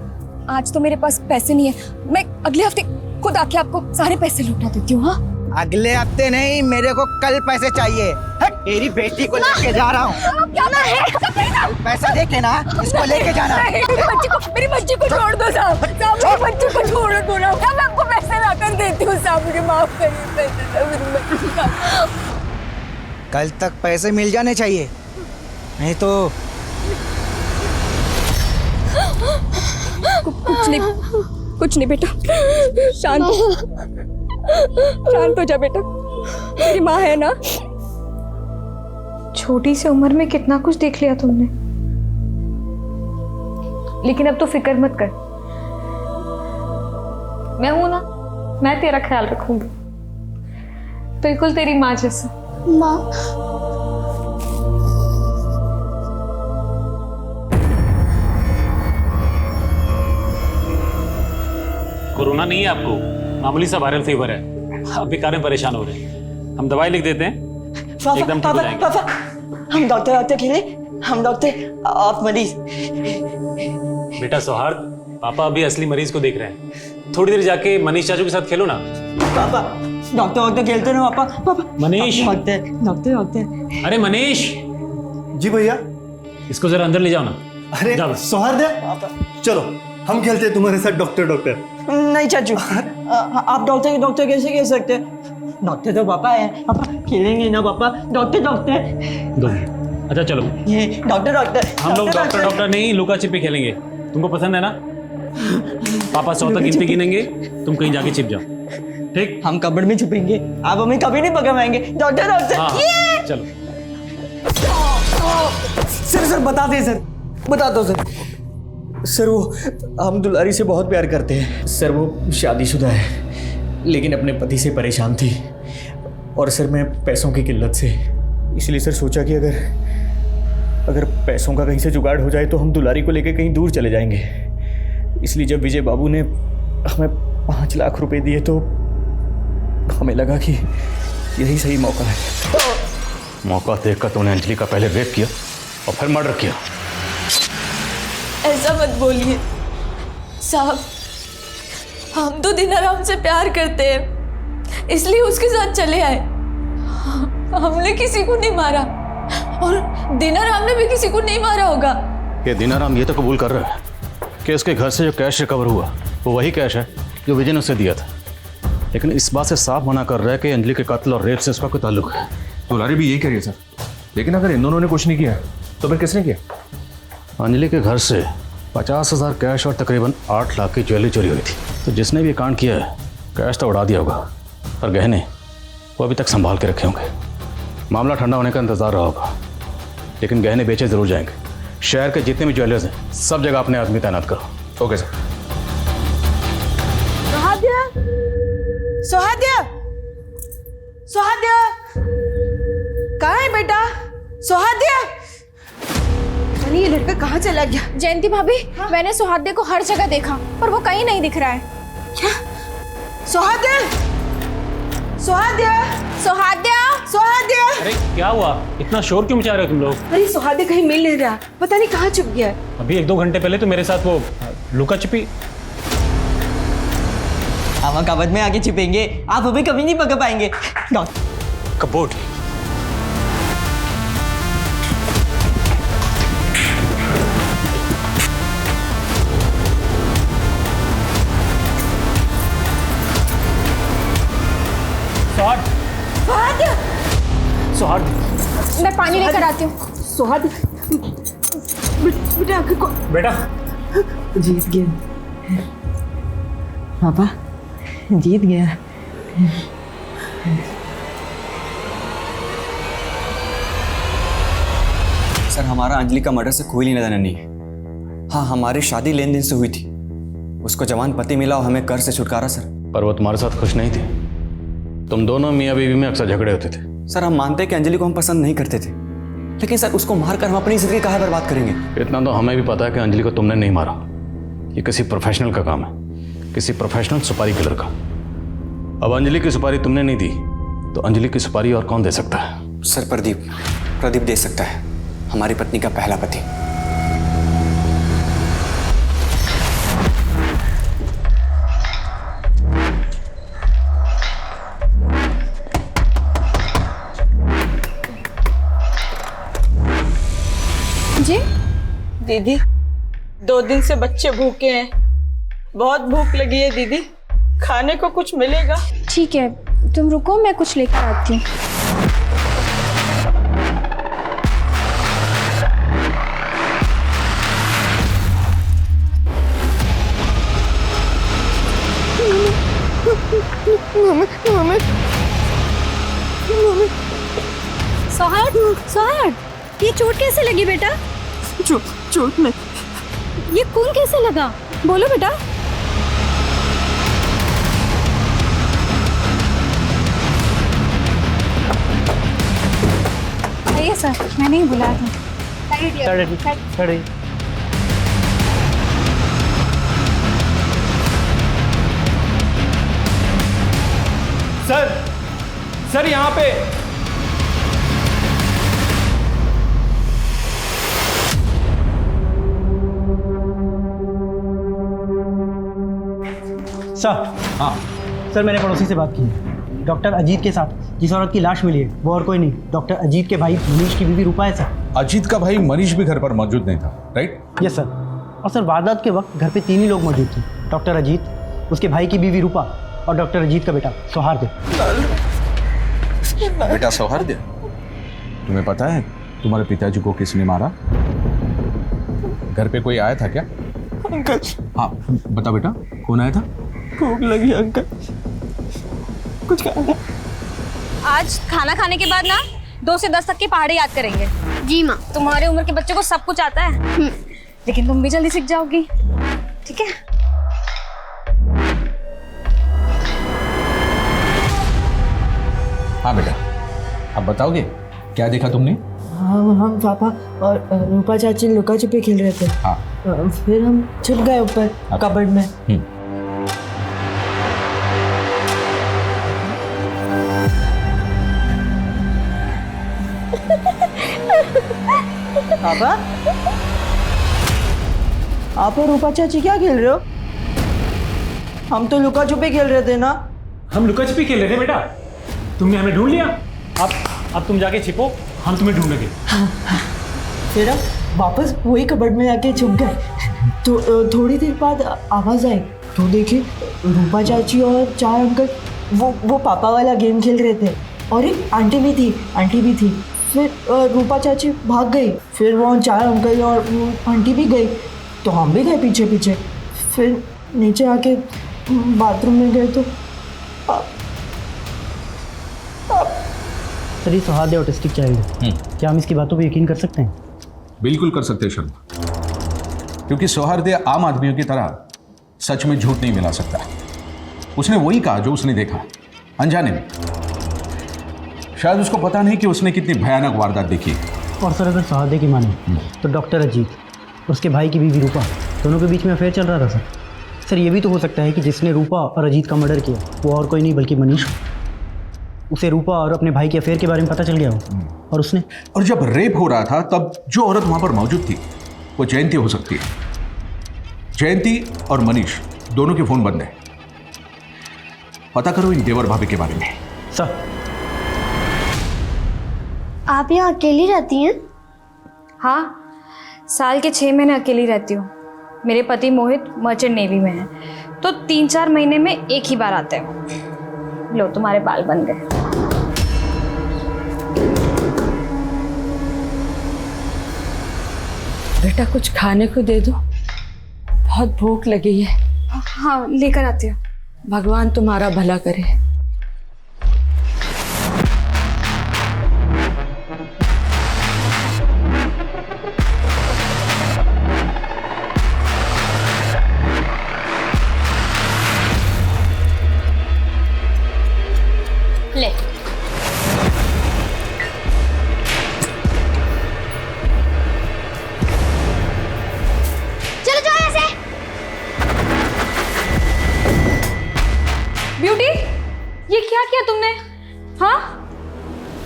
आज तो मेरे पास पैसे नहीं है, मैं अगले हफ्ते खुद आके आपको सारे पैसे लौटा देती हूँ। हाँ, अगले हफ्ते नहीं, मेरे को कल पैसे चाहिए। तेरी बेटी को लेके जा रहा हूँ। पैसा दे के ना, इसको लेके जाना। मेरी बच्ची को छोड़ दो साहब, मेरी बच्ची को छोड़ दो ना। मैं आपको पैसे लाकर देती हूँ साहब, मुझे माफ करिए। कल तक पैसे मिल जाने चाहिए, नहीं तो कुछ नहीं बेटा, शांत हो जा बेटा। मेरी माँ है ना। छोटी सी उम्र में कितना कुछ देख लिया तुमने, लेकिन अब तो फिक्र मत कर, मैं हूं ना, मैं तेरा ख्याल रखूंगी, बिल्कुल तेरी माँ जैसा। माँ, कोरोना नहीं है आपको, मामूली सा वायरल फीवर है। आप बेकार में परेशान हो रहे हैं, हम दवाई लिख देते हैं, एकदम ठीक हो जाएंगे। पापा, हम डॉक्टर के लिए, हम डॉक्टर आप मरीज। बेटा सौहार्द, पापा अभी असली मरीज को देख रहे हैं। थोड़ी देर जाके मनीष चाचू के साथ खेलो ना। पापा डॉक्टर खेलते ना पापा। पापा मनीष। डॉक्टर। अरे मनीष, जी भैया। इसको जरा अंदर ले जाओ ना। अरे सौहार्द, चलो हम खेलते हैं तुम्हारे साथ डॉक्टर। नहीं चाचू, आप डॉक्टर कैसे कह सकते हैं? डॉक्टर तो पापा है, पापा खेलेंगे ना पापा। डॉक्टर दो। अच्छा चलो, ये डॉक्टर हम लोग डॉक्टर नहीं, लुका छिपी खेलेंगे। तुमको पसंद है ना? पापा 100 तक गिनती गिनेंगे, तुम कहीं जाके छिप जाओ, ठीक? हम कबड़ में छुपेंगे, आप हमें कभी नहीं पकड़ पाएंगे। डॉक्टर हाँ, चलो। सर बता दो सर, वो हम दुलारी से बहुत प्यार करते हैं सर। वो शादीशुदा है लेकिन अपने पति से परेशान थी, और सर मैं पैसों की किल्लत से, इसलिए सर सोचा कि अगर पैसों का कहीं से जुगाड़ हो जाए तो हम दुलारी को लेकर कहीं दूर चले जाएंगे। इसलिए जब विजय बाबू ने हमें 5 लाख रुपए दिए तो हमें लगा कि यही सही मौका है। मौका देखकर तूने अंजलि का पहले रेप किया और फिर मर्डर किया। ऐसा मत बोलिए साहब, हम तो दिनाराम से प्यार करते हैं, इसलिए उसके साथ चले आए। हमने किसी को नहीं मारा, और दिनाराम ने भी किसी को नहीं मारा होगा। ये दीनाराम ये तो कबूल कर रहा है कि उसके घर से जो कैश रिकवर हुआ वो वही कैश है जो विजय ने उसे दिया था, लेकिन इस बात से साफ मना कर रहा है कि अंजलि के कत्ल और रेप से उसका कोई ताल्लुक है। दुलारी भी यही कह रही है सर, लेकिन अगर इन दोनों ने कुछ नहीं किया तो फिर किसने किया? अंजलि के घर से 50,000 कैश और तकरीबन 8 लाख की ज्वेलरी चोरी हुई थी। तो जिसने भी कांड किया है कैश तो उड़ा दिया होगा, पर गहने वो अभी तक संभाल के रखे होंगे। मामला ठंडा होने का इंतजार रहा होगा, लेकिन गहने बेचे जरूर जाएंगे। शहर के जितने भी ज्वेलर्स हैं सब जगह अपने आदमी तैनात करो। Okay sir. सोहाद्या कहाँ है बेटा? सोहाद्या, ये लड़का कहाँ चला गया? जयंती भाभी, मैंने सुहाद्या को हर जगह देखा पर वो कहीं नहीं दिख रहा है। क्या? सोहाद्या, सोहाद्या, सोहाद्या, सोहाद्या। अरे क्या हुआ? इतना शोर क्यों मचा रहे हो तुम लोग? अरे सुहाद्या कहीं मिल नहीं रहा, पता नहीं कहाँ छुप गया है। अभी 1-2 घंटे पहले तो मेरे साथ वो लुका छिपी। हम कबर्ड में आके छिपेंगे, आप हमें कभी नहीं पकड़ पाएंगे। कबोर्ड। सौहार्द, मैं पानी लेकर आती हूँ। बेटा आंखें को बेटा जीत गया पापा, जीत गया। सर हमारा अंजलि का मर्डर से कोई लेना देना नहीं है। हाँ, हमारी शादी लेन देन से हुई थी, उसको जवान पति मिला और हमें कर से छुटकारा सर। पर वो तुम्हारे साथ खुश नहीं थी। तुम दोनों मियाँ बीवी में अक्सर झगड़े होते थे। सर हम मानते हैं कि अंजलि को हम पसंद नहीं करते थे, लेकिन सर उसको मारकर हम अपनी जिंदगी काहे बर्बाद करेंगे? इतना तो हमें भी पता है कि अंजलि को तुमने नहीं मारा। ये किसी प्रोफेशनल का काम है, किसी प्रोफेशनल सुपारी किलर का। अब अंजलि की सुपारी तुमने नहीं दी तो अंजलि की सुपारी और कौन दे सकता है? सर प्रदीप दे सकता है, हमारी पत्नी का पहला पति। जी दीदी, 2 दिन से बच्चे भूखे हैं, बहुत भूख लगी है दीदी, खाने को कुछ मिलेगा? ठीक है, तुम रुको, मैं कुछ लेकर आती हूँ। सोहार्द, ये चोट कैसे लगी बेटा? चोट में ये खून कैसे लगा? बोलो बेटा। आइए सर, मैंने ही बुलाया था। सर यहाँ पे सर। हाँ सर, मैंने पड़ोसी से बात की है, डॉक्टर अजीत के साथ जिस औरत की लाश मिली है वो और कोई नहीं, डॉक्टर अजीत के भाई मनीष की बीवी रूपा है सर। अजीत का भाई मनीष भी घर पर मौजूद नहीं था, राइट? Yes sir. और सर वारदात के वक्त घर पे 3 ही लोग मौजूद थे, डॉक्टर अजीत, उसके भाई की बीवी रूपा और डॉक्टर अजीत का बेटा सौहार्द। बेटा सौहार्द, तुम्हें पता है तुम्हारे पिताजी को किसने मारा? घर पे कोई आया था क्या? अंकल। हाँ बता बेटा, कौन आया था? भूख लगी अंकल, कुछ खाना। आज खाना खाने के बाद ना 2 से 10 तक की पहाड़ी याद करेंगे। जी माँ। तुम्हारे उम्र के बच्चों को सब कुछ आता है, लेकिन तुम भी जल्दी सीख जाओगी, ठीक है? हाँ बेटा, अब बताओगे क्या देखा तुमने? हम पापा और रूपा चाची लुका छिपी खेल रहे थे। हाँ। फिर हम छुप गए ऊपर कबर्ड में। पापा, आप और रूपा चाची क्या खेल रहे हो? हम तो लुका छुपी खेल रहे थे ना। हम लुका छिपी खेल रहे थे बेटा, तुमने हमें ढूंढ लिया। अब तुम जाके छिपो, हम तुम्हें ढूंढेंगे। फिर हम वापस वही कबर्ड में आके छुप गए। तो थोड़ी देर बाद आवाज़ आई तो देखे रूपा चाची और 4 अंकल वो पापा वाला गेम खेल रहे थे, और एक आंटी भी थी। फिर रूपा चाची भाग गई, फिर वो 4 अंकल और वो आंटी भी गई, तो हम भी गए पीछे पीछे। फिर नीचे आके बाथरूम में गए तो सर ये सौहार्द ऑटिस्टिक चाइल्ड है, क्या हम इसकी बातों पर यकीन कर सकते हैं? बिल्कुल कर सकते हैं शर्मा, क्योंकि सौहार्द आम आदमियों की तरह सच में झूठ नहीं मिला सकता। उसने वही कहा जो उसने देखा, अनजाने में। शायद उसको पता नहीं कि उसने कितनी भयानक वारदात देखी। और सर अगर सौहार्द की माने तो डॉक्टर अजीत, उसके भाई की बीवी रूपा, दोनों के बीच में अफेयर चल रहा था सर। सर ये भी तो हो सकता है कि जिसने रूपा और अजीत का मर्डर किया वो और कोई नहीं बल्कि मनीष। उसे रूपा और अपने भाई के अफेयर के बारे में पता चल गया हो, और उसने। और जब रेप हो रहा था तब जो औरत वहां पर मौजूद थी वो जयंती हो सकती है। जयंती और मनीष दोनों के फोन बंद है। पता करो इन देवर भाभी के बारे में। सर आप यहाँ अकेली रहती हैं? हाँ, साल के 6 महीने अकेली रहती हूँ। मेरे पति मोहित मर्चेंट नेवी में है, तो 3-4 महीने में एक ही बार आते हैं। लो तुम्हारे बाल बन गए। बेटा कुछ खाने को दे दो, बहुत भूख लगी है। हाँ लेकर आती हूँ। भगवान तुम्हारा भला करे। ले चलो जाओ ऐसे। ब्यूटी, ये क्या किया तुमने? हाँ,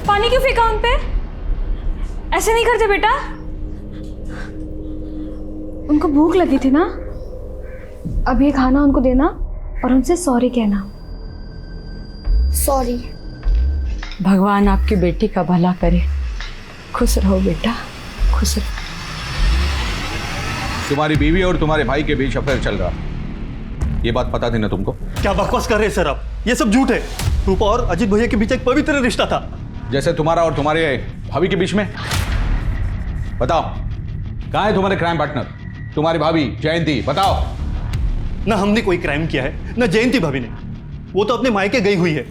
पानी क्यों फेंका उन पे? ऐसे नहीं करते बेटा। उनको भूख लगी थी ना, अब ये खाना उनको देना और उनसे सॉरी कहना। सॉरी। भगवान आपकी बेटी का भला करे। खुश रहो बेटा, खुश रहो। तुम्हारी बीवी और तुम्हारे भाई के बीच अफेयर चल रहा, ये बात पता थी ना तुमको? क्या बकवास कर रहे हैं सर आप? ये सब झूठ है। रूपा और अजीत भैया के बीच एक पवित्र रिश्ता था। जैसे तुम्हारा और तुम्हारे भाभी के बीच में। बताओ कहाँ है तुम्हारे क्राइम पार्टनर, तुम्हारी भाभी जयंती? बताओ। ना हमने कोई क्राइम किया है, ना जयंती भाभी ने। वो तो अपने मायके गई हुई है।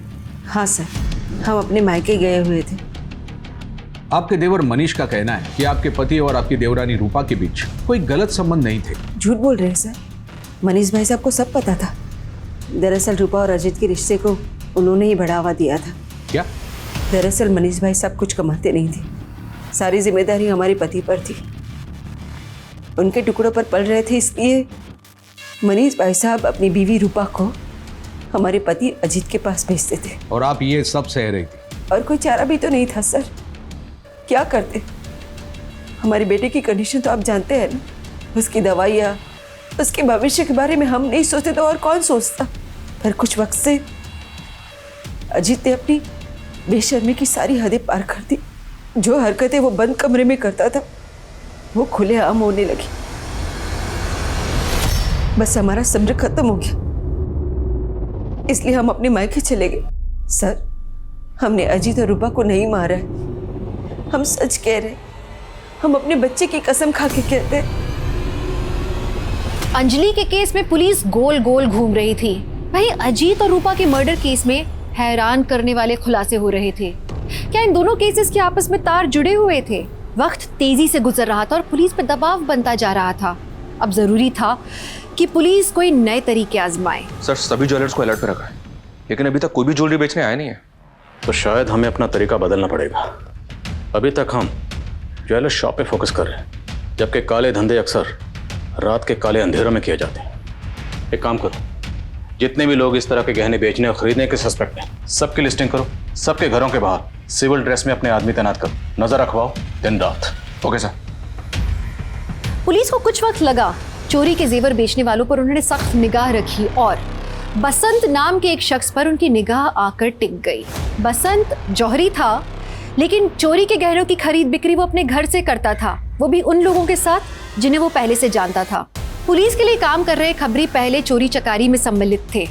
हाँ सर, हम अपने मायके गए हुए थे। आपके देवर मनीष का कहना है कि आपके पति और आपकी देवरानी रूपा के बीच कोई गलत संबंध नहीं थे। झूठ बोल रहे हैं सर, मनीष भाई साहब को सब पता था। दरअसल रूपा और अजीत के रिश्ते को उन्होंने ही बढ़ावा दिया था। क्या? दरअसल मनीष भाई साहब कुछ कमाते नहीं थे, सारी जिम्मेदारी हमारे पति पर थी। उनके टुकड़ों पर पल रहे थे, इसलिए मनीष भाई साहब अपनी बीवी रूपा को हमारे पति अजीत के पास भेजते थे। और आप ये सब सह रही थी? और कोई चारा भी तो नहीं था सर, क्या करते? हमारी बेटे की कंडीशन तो आप जानते हैं ना, उसकी दवाइयाँ, उसके भविष्य के बारे में हम नहीं सोचते तो और कौन सोचता। पर कुछ वक्त से अजीत ने अपनी बेशर्मी की सारी हदें पार कर दी। जो हरकतें वो बंद कमरे में करता था वो खुलेआम होने लगी। बस हमारा सब्र खत्म हो गया, इसलिए हम अपने मायके चले गए। सर, हमने अजीत और रूपा को नहीं मारा है, हम सच कह रहे, हम अपने बच्चे की कसम खा के कहते हैं। अंजलि के केस में पुलिस गोल गोल घूम रही थी, वहीं अजीत और रूपा के मर्डर केस में हैरान करने वाले खुलासे हो रहे थे। क्या इन दोनों केसेस के आपस में तार जुड़े हुए थे? वक्त तेजी से गुजर रहा था और पुलिस पर दबाव बनता जा रहा था। अब जरूरी था कि पुलिस कोई नए तरीके आजमाए। सर, सभी ज्वेलर्स को अलर्ट पे रखा है, लेकिन अभी तक कोई भी ज्वेलरी बेचने आया नहीं है। तो शायद हमें अपना तरीका बदलना पड़ेगा। अभी तक हम ज्वेलर शॉप पे फोकस कर रहे हैं, जबकि काले धंधे अक्सर रात के काले अंधेरों में किए जाते हैं। एक काम करो, जितने भी लोग इस तरह के गहने बेचने और खरीदने के सस्पेक्ट हैं, सबकी लिस्टिंग करो। सबके घरों के बाहर सिविल ड्रेस में अपने आदमी तैनात करो, नजर रखवाओ दिन रात। Okay sir. पुलिस को कुछ वक्त लगा, चोरी के जेवर बेचने वालों पर उन्होंने सख्त निगाह रखी और बसंत नाम के एक शख्स पर उनकी निगाह आकर टिक गई। बसंत जौहरी था, लेकिन चोरी के गहनों की खरीद बिक्री वो अपने घर से करता था, वो भी उन लोगों के साथ जिन्हें वो पहले से जानता था। पुलिस के लिए काम कर रहे खबरी पहले चोरी चकारी में सम्मिलित थे।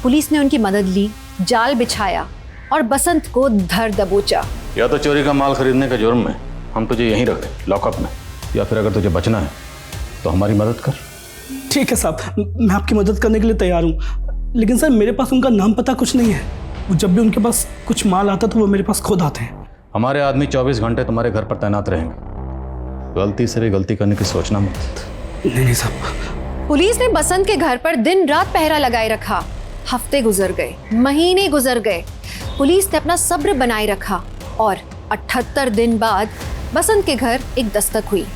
पुलिस ने उनकी मदद ली, जाल बिछाया और बसंत को धर दबोचा। या तो चोरी का माल खरीदने के जुर्म में हम तुझे यहीं रख दें लॉकअप में, या फिर अगर तुझे बचना है तो हमारी मदद कर। ठीक है साहब, मैं आपकी मदद करने के लिए तैयार हूँ, लेकिन सर मेरे पास उनका नाम पता कुछ नहीं है। वो जब भी उनके पास कुछ माल आता तो वो मेरे पास खुद आते हैं। हमारे आदमी 24 घंटे तुम्हारे घर पर तैनात रहेंगे, गलती से भी गलती करने की सोचना मत। नहीं साहब। पुलिस ने बसंत के घर पर दिन रात पहरा लगाए रखा। हफ्ते गुजर गए, महीने गुजर गए, पुलिस ने अपना सब्र बनाए रखा और 78 दिन बाद बसंत के घर एक दस्तक हुई।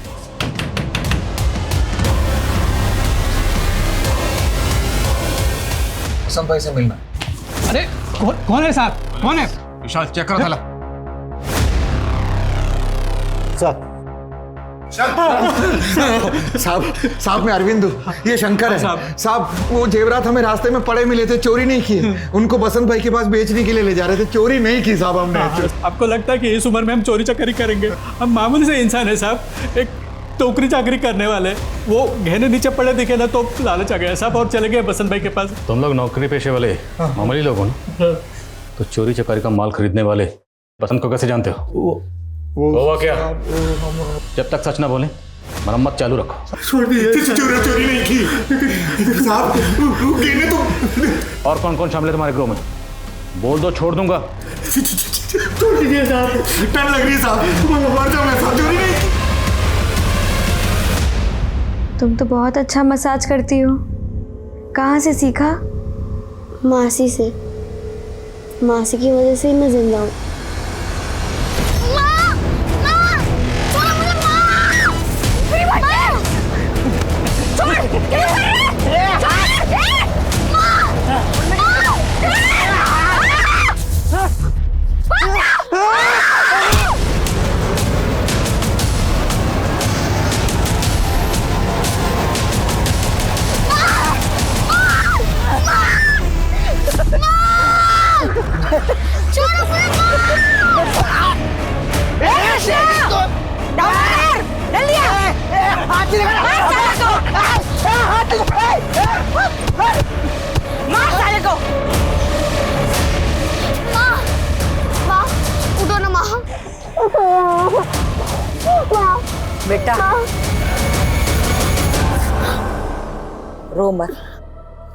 बसंत भाई से मिलना। अरे कौन है साहब, कौन है? विशाल, चेक करो थाला। साहब मैं अरविंद हूँ, ये शंकर है। साहब वो जेवरात हमें रास्ते में पड़े मिले थे, चोरी नहीं किए। उनको बसंत भाई के पास बेचने के लिए ले जा रहे थे, चोरी नहीं की साहब हमने। आपको लगता है कि इस उम्र में हम चोरी चकारी करेंगे? हम मामूली से इंसान है साहब, एक टोकरी चाकरी करने वाले। वो गहने नीचे पड़े दिखे ना तो लालच आ गया साहब और चले गए बसंत भाई के पास। तुम लोग नौकरी पेशे वाले मामूली लोग हो ना, तो चोरी चकारी का माल खरीदने वाले बसंत को कैसे जानते हो? वो क्या? जब तक सच ना बोले मरम्मत चालू रखो। चोरी नहीं की साहब, तो। और कौन कौन शामिल है तुम्हारे ग्रुप में? बोल दो, छोड़ दूंगा। चोरी नहीं साहब, डर लग रही है साहब, मर जाऊं मैं साहब, चोरी नहीं। तुम तो बहुत अच्छा मसाज करती हो, कहाँ से सीखा? मासी से। मासी की वजह से ही मैं जिंदा हूँ। बेटा रो मत,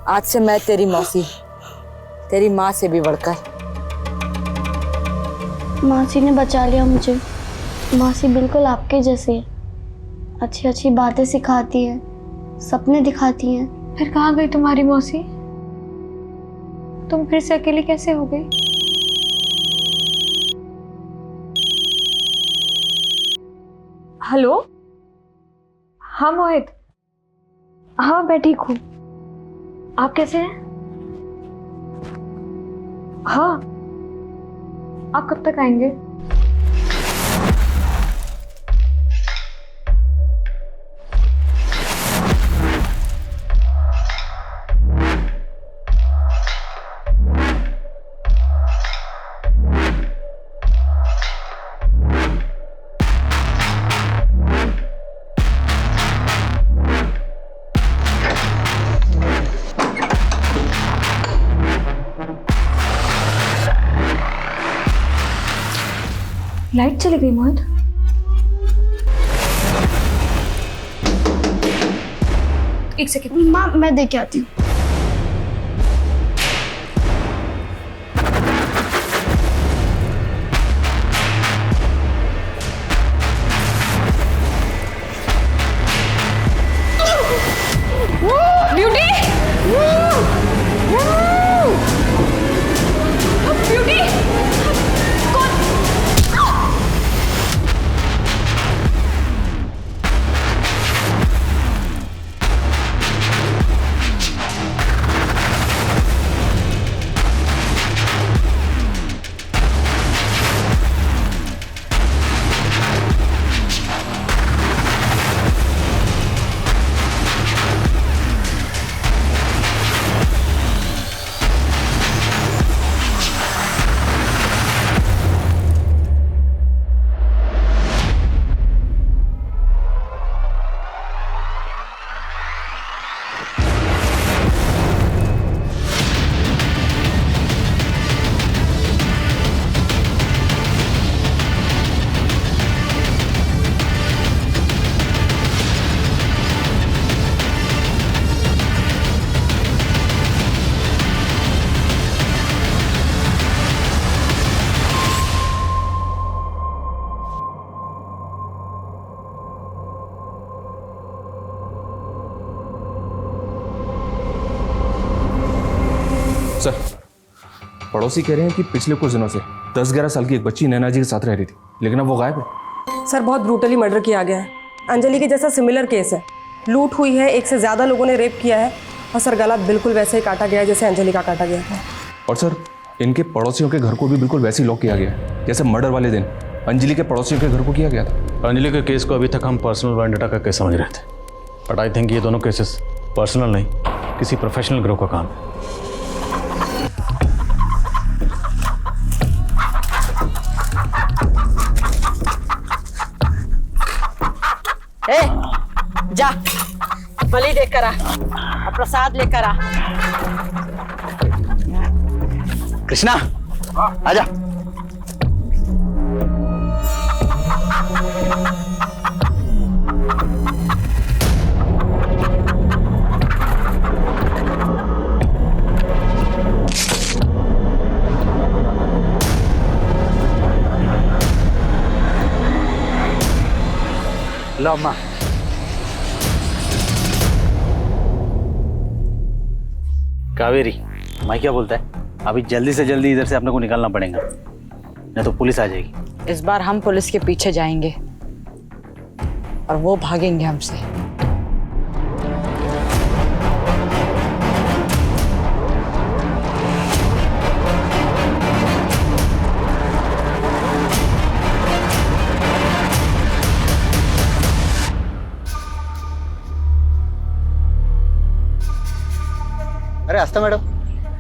आज से मैं तेरी मौसी, तेरी माँ से भी बढ़कर। मासी ने बचा लिया मुझे। मासी बिल्कुल आपके जैसी है, अच्छी अच्छी बातें सिखाती है, सपने दिखाती हैं। फिर कहाँ गई तुम्हारी मौसी? तुम फिर से अकेली कैसे हो गई? हेलो, हाँ मोहित। हाँ मैं ठीक हूँ, आप कैसे हैं? हाँ, आप कब तक आएंगे? लाइट चली गई मोहित। एक सेकेंड माँ, मैं देके आती हूँ। ब्यूटी ब्यूटी कौन? सर, पड़ोसी कह रहे हैं कि पिछले कुछ दिनों से 10-11 साल की एक बच्ची नैना जी के साथ रह रही थी, लेकिन अब वो गायब है। सर बहुत ब्रूटली मर्डर किया गया है। अंजलि के जैसा सिमिलर केस है। लूट हुई है, एक से ज़्यादा लोगों ने रेप किया है और सर गला बिल्कुल वैसे ही काटा गया है जैसे अंजलि का काटा गया था। और सर इनके पड़ोसियों के घर को भी बिल्कुल वैसे ही लॉक किया गया है जैसे मर्डर वाले दिन अंजलि के पड़ोसियों के घर को किया गया था। अंजलि के केस को अभी तक हम पर्सनल वेंडेटा का केस समझ रहे थे, बट आई थिंक ये दोनों केसेस पर्सनल नहीं, किसी प्रोफेशनल ग्रुप का काम है। ए, जा बलि देकर आ और प्रसाद लेकर आ। कृष्णा आजा। लो अम्मा। कावेरी, मैं क्या बोलता है, अभी जल्दी से जल्दी इधर से अपने को निकलना पड़ेगा, नहीं तो पुलिस आ जाएगी। इस बार हम पुलिस के पीछे जाएंगे और वो भागेंगे हमसे। अरे आस्था मैडम,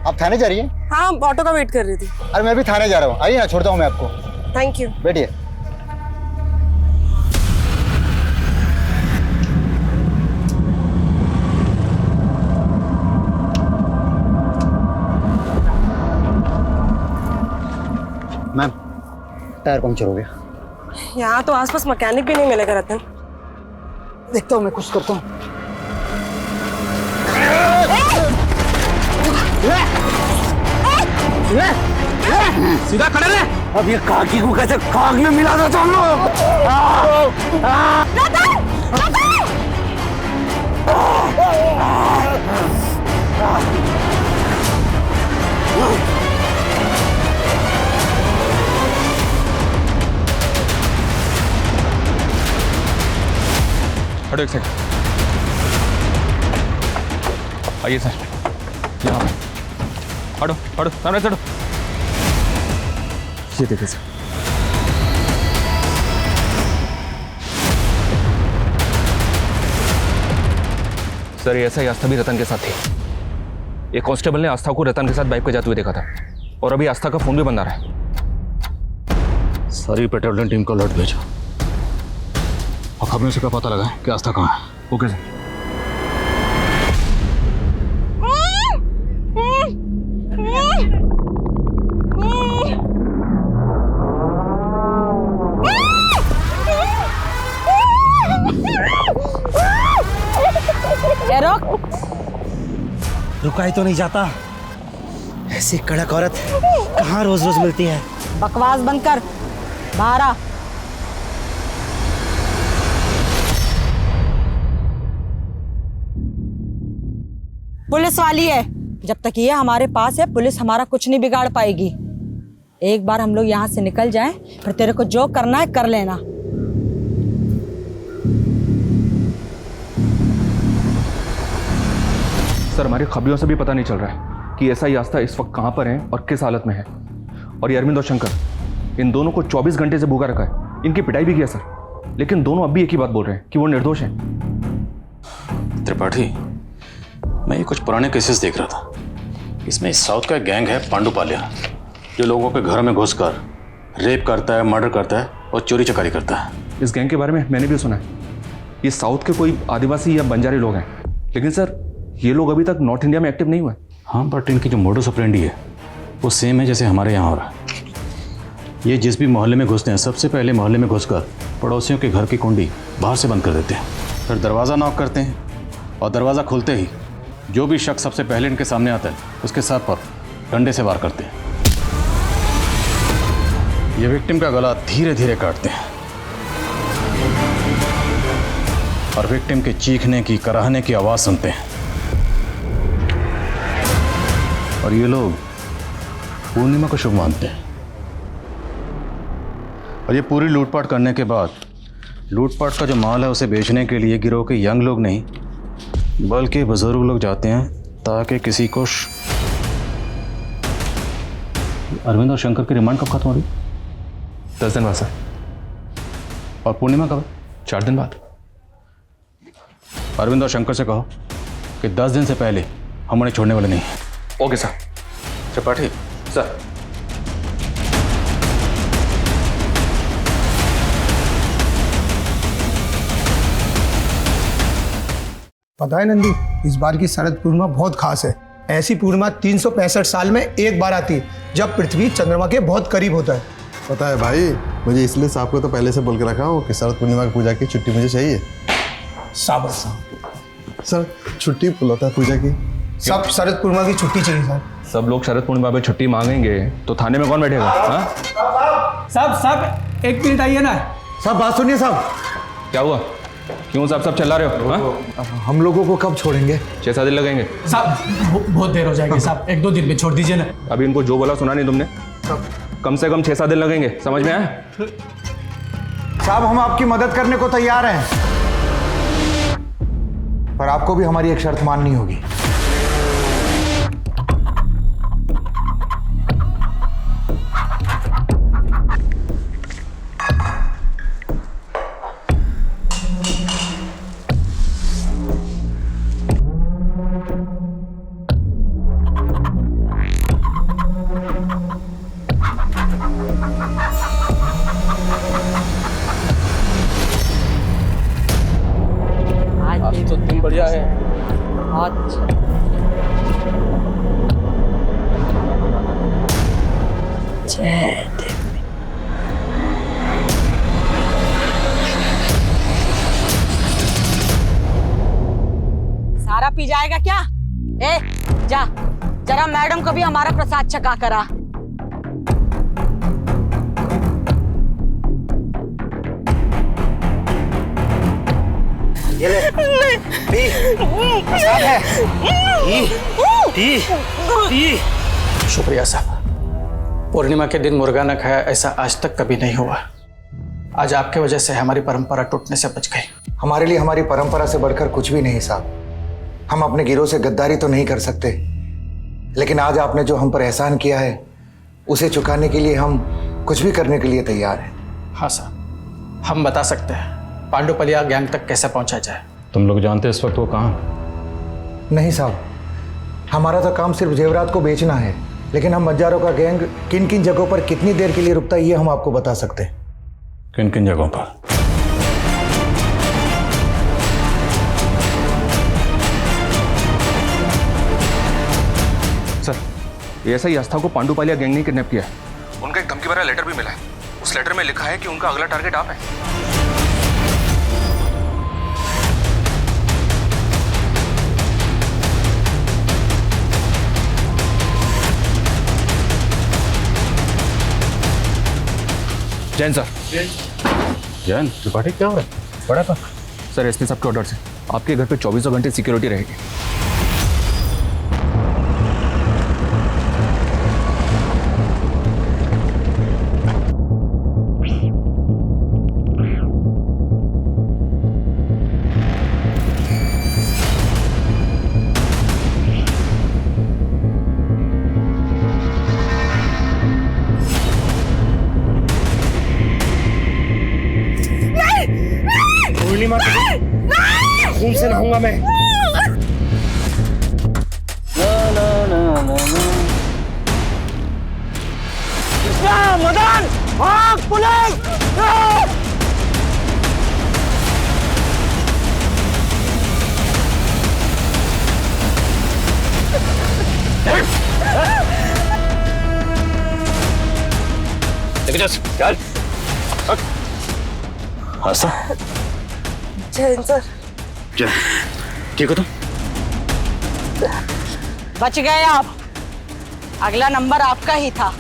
आप थाने जा रही हैं? हाँ, ऑटो का वेट कर रही थी। अरे मैं भी थाने जा रहा हूँ, आइए ना, छोड़ता हूँ मैं आपको। Thank you. बैठिए। मैम, टायर पंक्चर हो गया। यहाँ तो आसपास मैकेनिक भी नहीं मिलेगा रतन। देखता हूँ मैं कुछ करता हूँ। सीधा खड़े रहे। अब ये काकी को कैसे काग में मिला दो तुम लोग। हटो एक सेकंड। आइए सर, यहाँ पे हटो हटो, सामने से हटो। ये देखिए सर, सर ये ऐसा ही आस्था भी रतन के साथ थी। एक कांस्टेबल ने आस्था को रतन के साथ बाइक पे जाते हुए देखा था और अभी आस्था का फोन भी बंद आ रहा है। सारी पेट्रोलियम टीम को अलर्ट भेजो और खबरों से पता लगा कि आस्था कहाँ है। Okay sir. रुका ही तो नहीं जाता। ऐसी कड़क औरत कहाँ रोज रोज मिलती है। बकवास बंद कर, बाहर आ। पुलिस वाली है, जब तक ये हमारे पास है पुलिस हमारा कुछ नहीं बिगाड़ पाएगी। एक बार हम लोग यहाँ से निकल जाएं, फिर तेरे को जो करना है कर लेना। सर हमारी खबरों से भी पता नहीं चल रहा है कि एसआई आस्था इस वक्त कहाँ पर है और किस हालत में है। और ये अरविंद और शंकर, इन दोनों को 24 घंटे से भूखा रखा है। इनकी पिटाई भी किया सर, लेकिन दोनों अब भी एक ही बात बोल रहे हैं कि वो निर्दोष हैं। त्रिपाठी, मैं ये कुछ पुराने केसेस देख रहा था। इसमें साउथ का एक गैंग है पांडुपालिया, जो लोगों के घर में घुसकर रेप करता है, मर्डर करता है और चोरी चकारी करता है। इस गैंग के बारे में मैंने भी सुना है। ये साउथ के कोई आदिवासी या बंजारी लोग हैं, लेकिन सर ये लोग अभी तक नॉर्थ इंडिया में एक्टिव नहीं हुए। हाँ, बट इनकी जो मोडस ऑपरेंडी है वो सेम है जैसे हमारे यहाँ हो रहा है। ये जिस भी मोहल्ले में घुसते हैं, सबसे पहले मोहल्ले में घुसकर पड़ोसियों के घर की कुंडी बाहर से बंद कर देते हैं, फिर दरवाज़ा नॉक करते हैं और दरवाज़ा खुलते ही जो भी शख्स सबसे पहले इनके सामने आता है उसके सर पर डंडे से वार करते हैं। ये विक्टिम का गला धीरे धीरे काटते हैं और विक्टिम के चीखने की, कराहने की आवाज़ सुनते हैं। और ये लोग पूर्णिमा को शुभ मानते हैं। और ये पूरी लूटपाट करने के बाद लूटपाट का जो माल है उसे बेचने के लिए गिरोह के यंग लोग नहीं बल्कि बुजुर्ग लोग जाते हैं, ताकि किसी को अरविंद और शंकर की रिमांड कब खत्म हो रही? 10 दिन बाद सर। और पूर्णिमा कब? 4 दिन बाद। अरविंद और शंकर से कहो कि 10 दिन से पहले हम उन्हें छोड़ने वाले नहीं हैं। Okay sir. त्रिपाठी सर, पता है नंदी, इस बार की शरद पूर्णिमा बहुत खास है। ऐसी पूर्णिमा 365 साल में एक बार आती है, जब पृथ्वी चंद्रमा के बहुत करीब होता है। पता है भाई, मुझे इसलिए साहब को तो पहले से बोल के रखा हूँ कि शरद पूर्णिमा की पूजा की छुट्टी मुझे चाहिए। शाबाश सर, छुट्टी बुलाता है पूजा की। सब शरद पूर्णिमा की छुट्टी चाहिए सर। सब लोग शरद पूर्णिमा पे छुट्टी मांगेंगे तो थाने में कौन बैठेगा? साहब 1 मिनट आइए ना। साहब बात सुनिए साहब। क्या हुआ? क्यों साहब सब चिल्ला रहे हो? हम लोगों को कब छोड़ेंगे? 6-7 दिन लगेंगे साहब। बहुत देर हो जाएगी साहब, 1-2 दिन में छोड़ दीजिए ना। अभी इनको जो बोला सुना नहीं तुमने। कम से कम 6-7 दिन लगेंगे, समझ में आया? साहब हम आपकी मदद करने को तैयार हैं, पर आपको भी हमारी एक शर्त माननी होगी। आज तो दिन बढ़िया है। अच्छा, जय देवी। सारा पी जाएगा क्या? ए, जा जरा मैडम को भी हमारा प्रसाद चखा करा। ये ले, पी, प्रसाद है। पी। शुक्रिया साहब। पूर्णिमा के दिन मुर्गा न खाया ऐसा आज तक कभी नहीं हुआ। आज आपके वजह से हमारी परंपरा टूटने से बच गई। हमारे लिए हमारी परंपरा से बढ़कर कुछ भी नहीं साहब। हम अपने गिरोह से गद्दारी तो नहीं कर सकते, लेकिन आज आपने जो हम पर एहसान किया है उसे चुकाने के लिए हम कुछ भी करने के लिए तैयार हैं। हाँ साहब, हम बता सकते हैं पांडुपलिया गैंग तक कैसे पहुंचा जाए। तुम लोग जानते हैं इस वक्त वो कहाँ? नहीं साहब, हमारा तो काम सिर्फ जेवरात को बेचना है, लेकिन हम मज्जारों का गैंग किन किन जगहों पर कितनी देर के लिए रुकता है ये हम आपको बता सकते हैं। किन किन जगहों पर? सर, ऐसा ही आस्था को पांडुपालिया गैंग ने किडनैप किया है। उनका एक धमकी भरा लेटर भी मिला है। उस लेटर में लिखा है कि उनका अगला टारगेट आप है। जैन सर। जैन त्रिपाठी क्या हो रहा है? बड़ा था सर एसपी साहब के ऑर्डर से आपके घर पे 24 घंटे सिक्योरिटी रहेगी। पूर्णिमा खून से नहाऊंगा मैं। मदन भाग पुलिस। चल हासा जैन सर। जय ठीक हो तुम? बच गए आप। अगला नंबर आपका ही था।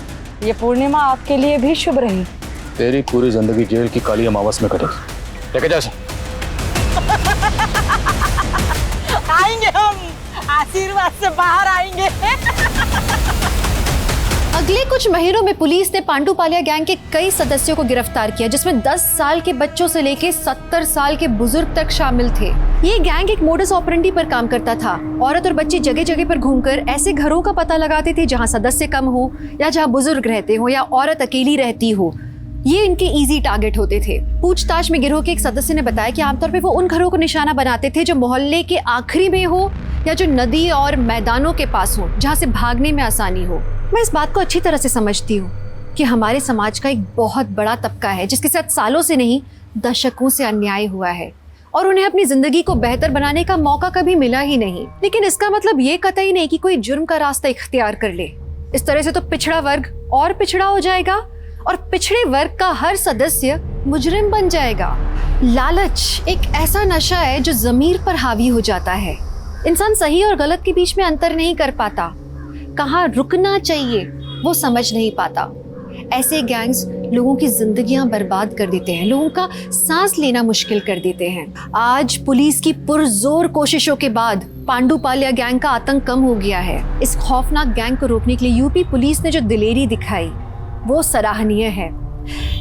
ये पूर्णिमा आपके लिए भी शुभ रही। तेरी पूरी जिंदगी जेल की काली अमावस में कटेगी। लेके जा। आएंगे हम, आशीर्वाद से बाहर आएंगे। अगले कुछ महीनों में पुलिस ने पांडुपालिया गैंग के कई सदस्यों को गिरफ्तार किया, जिसमें 10 साल के बच्चों से लेकर 70 साल के बुजुर्ग तक शामिल थे। ये गैंग एक मोडस ऑपरेंडी पर काम करता था। औरत और बच्चे जगह जगह पर घूमकर ऐसे घरों का पता लगाते थे जहां सदस्य कम हो या जहां बुजुर्ग रहते हो या औरत अकेली रहती हो। ये इनके इजी टारगेट होते थे। पूछताछ में गिरोह के एक सदस्य ने बताया कि आमतौर पर वो उन घरों को निशाना बनाते थे जो मोहल्ले के आखिरी में हो या जो नदी और मैदानों के पास हो, जहाँ से भागने में आसानी हो। मैं इस बात को अच्छी तरह से समझती हूँ कि हमारे समाज का एक बहुत बड़ा तबका है जिसके साथ सालों से नहीं दशकों से अन्याय हुआ है और उन्हें अपनी जिंदगी को बेहतर बनाने का मौका कभी मिला ही नहीं। लेकिन इसका मतलब ये कतई नहीं कि कोई जुर्म का रास्ता इख्तियार कर ले। इस तरह से तो पिछड़ा वर्ग और पिछड़ा हो जाएगा और पिछड़े वर्ग का हर सदस्य मुजरिम बन जाएगा। लालच एक ऐसा नशा है जो जमीर पर हावी हो जाता है। इंसान सही और गलत के बीच में अंतर नहीं कर पाता, कहाँ रुकना चाहिए वो समझ नहीं पाता। ऐसे गैंग्स लोगों की जिंदगियां बर्बाद कर देते हैं, लोगों का सांस लेना मुश्किल कर देते हैं। आज पुलिस की पुरजोर कोशिशों के बाद पांडुपालिया गैंग का आतंक कम हो गया है। इस खौफनाक गैंग को रोकने के लिए यूपी पुलिस ने जो दिलेरी दिखाई वो सराहनीय है।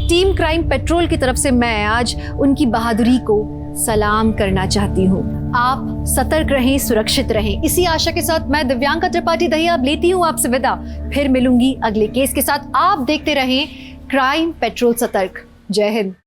टीम क्राइम पेट्रोल की तरफ से मैं आज उनकी बहादुरी को सलाम करना चाहती हूँ। आप सतर्क रहें, सुरक्षित रहें। इसी आशा के साथ मैं दिव्यांका त्रिपाठी दहिया लेती हूँ आपसे विदा। फिर मिलूंगी अगले केस के साथ। आप देखते रहें क्राइम पेट्रोल सतर्क। जय हिंद।